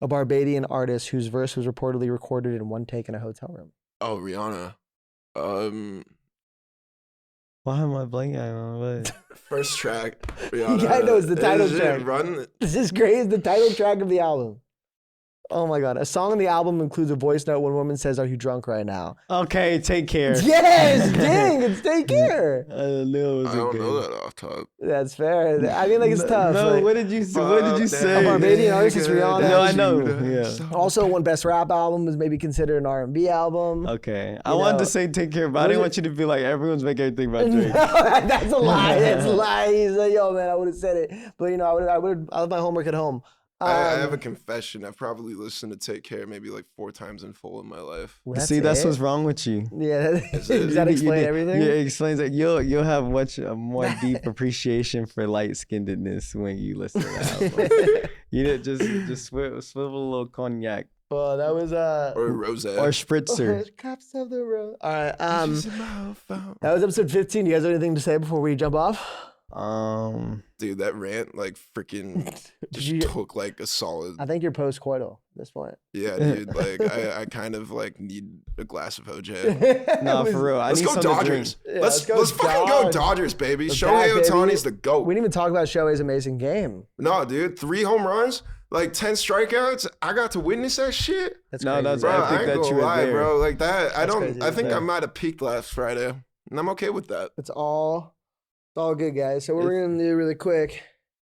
a Barbadian artist whose verse was reportedly recorded in one take in a hotel room. Oh, Rihanna. Why am I blanking on what? First track. Yeah, I know, it's the title track. Run. This is great. It's the title track of the album. Oh my God. A song on the album includes a voice note when a woman says, "Are you drunk right now?" Okay, Take Care. Yes, dang, it's Take Care. I knew it was I don't know that off top. That's fair. I mean, like, it's tough. No, like, what did you say? What did you say? Of our baby artist, it's Rihanna. No, I know. Yeah. Also, one best rap album was maybe considered an R&B album. Okay, I wanted to say Take Care, but I What didn't is want you to be like everyone's making everything about No, Drake. that's a lie. That's a lie. He's like, yo, man, I would have said it, but you know, I left my homework at home. I have a confession. I've probably listened to Take Care maybe like 4 times in full in my life. See, that's what's wrong with you. Yeah, does that explain everything? Yeah, it explains that you'll have much a more deep appreciation for light-skinnedness when you listen to that album. You know, just swivel a little cognac. Well, that was Or rose. Or spritzer. Cops of the road. All right. That was episode 15. You guys have anything to say before we jump off? Dude, that rant like freaking just took like a solid. I think you're post-coital at this point. Yeah, dude. Like I kind of like need a glass of OJ. No, for real. Let's go Dodgers. Yeah, let's fucking go Dodgers, baby. Shohei Ohtani's the GOAT. We didn't even talk about Shohei's amazing game. No, dude. 3 home runs, like 10 strikeouts. I got to witness that shit. That's no, crazy. that's Bro, epic I ain't that gonna you were lie, there. bro. Like that. Crazy. I think Yeah. I might have peaked last Friday, and I'm okay with that. It's all good, guys. So what we're gonna do really quick.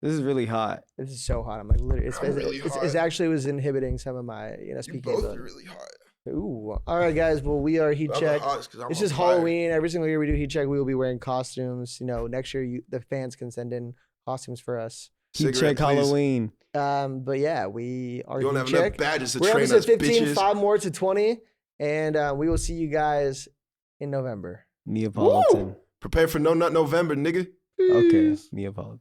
This is really hot. This is so hot. I'm like literally. I'm really It's hot. actually was inhibiting some of my You speaking both ability. are really hot. Ooh. All right, guys. Well, we are Heat I'm Check. the hottest 'cause I'm It's on just fire. Halloween. Every single year we do Heat Check, we will be wearing costumes. You know, next year the fans can send in costumes for us. Heat Cigarette, Check please. Halloween. But yeah, we are You don't Heat have Check. enough badges to We're train episode us, 15, bitches. 5 more to 20, and we will see you guys in November. Neapolitan. Prepare for No Nut November, nigga. Okay, Neapolitan.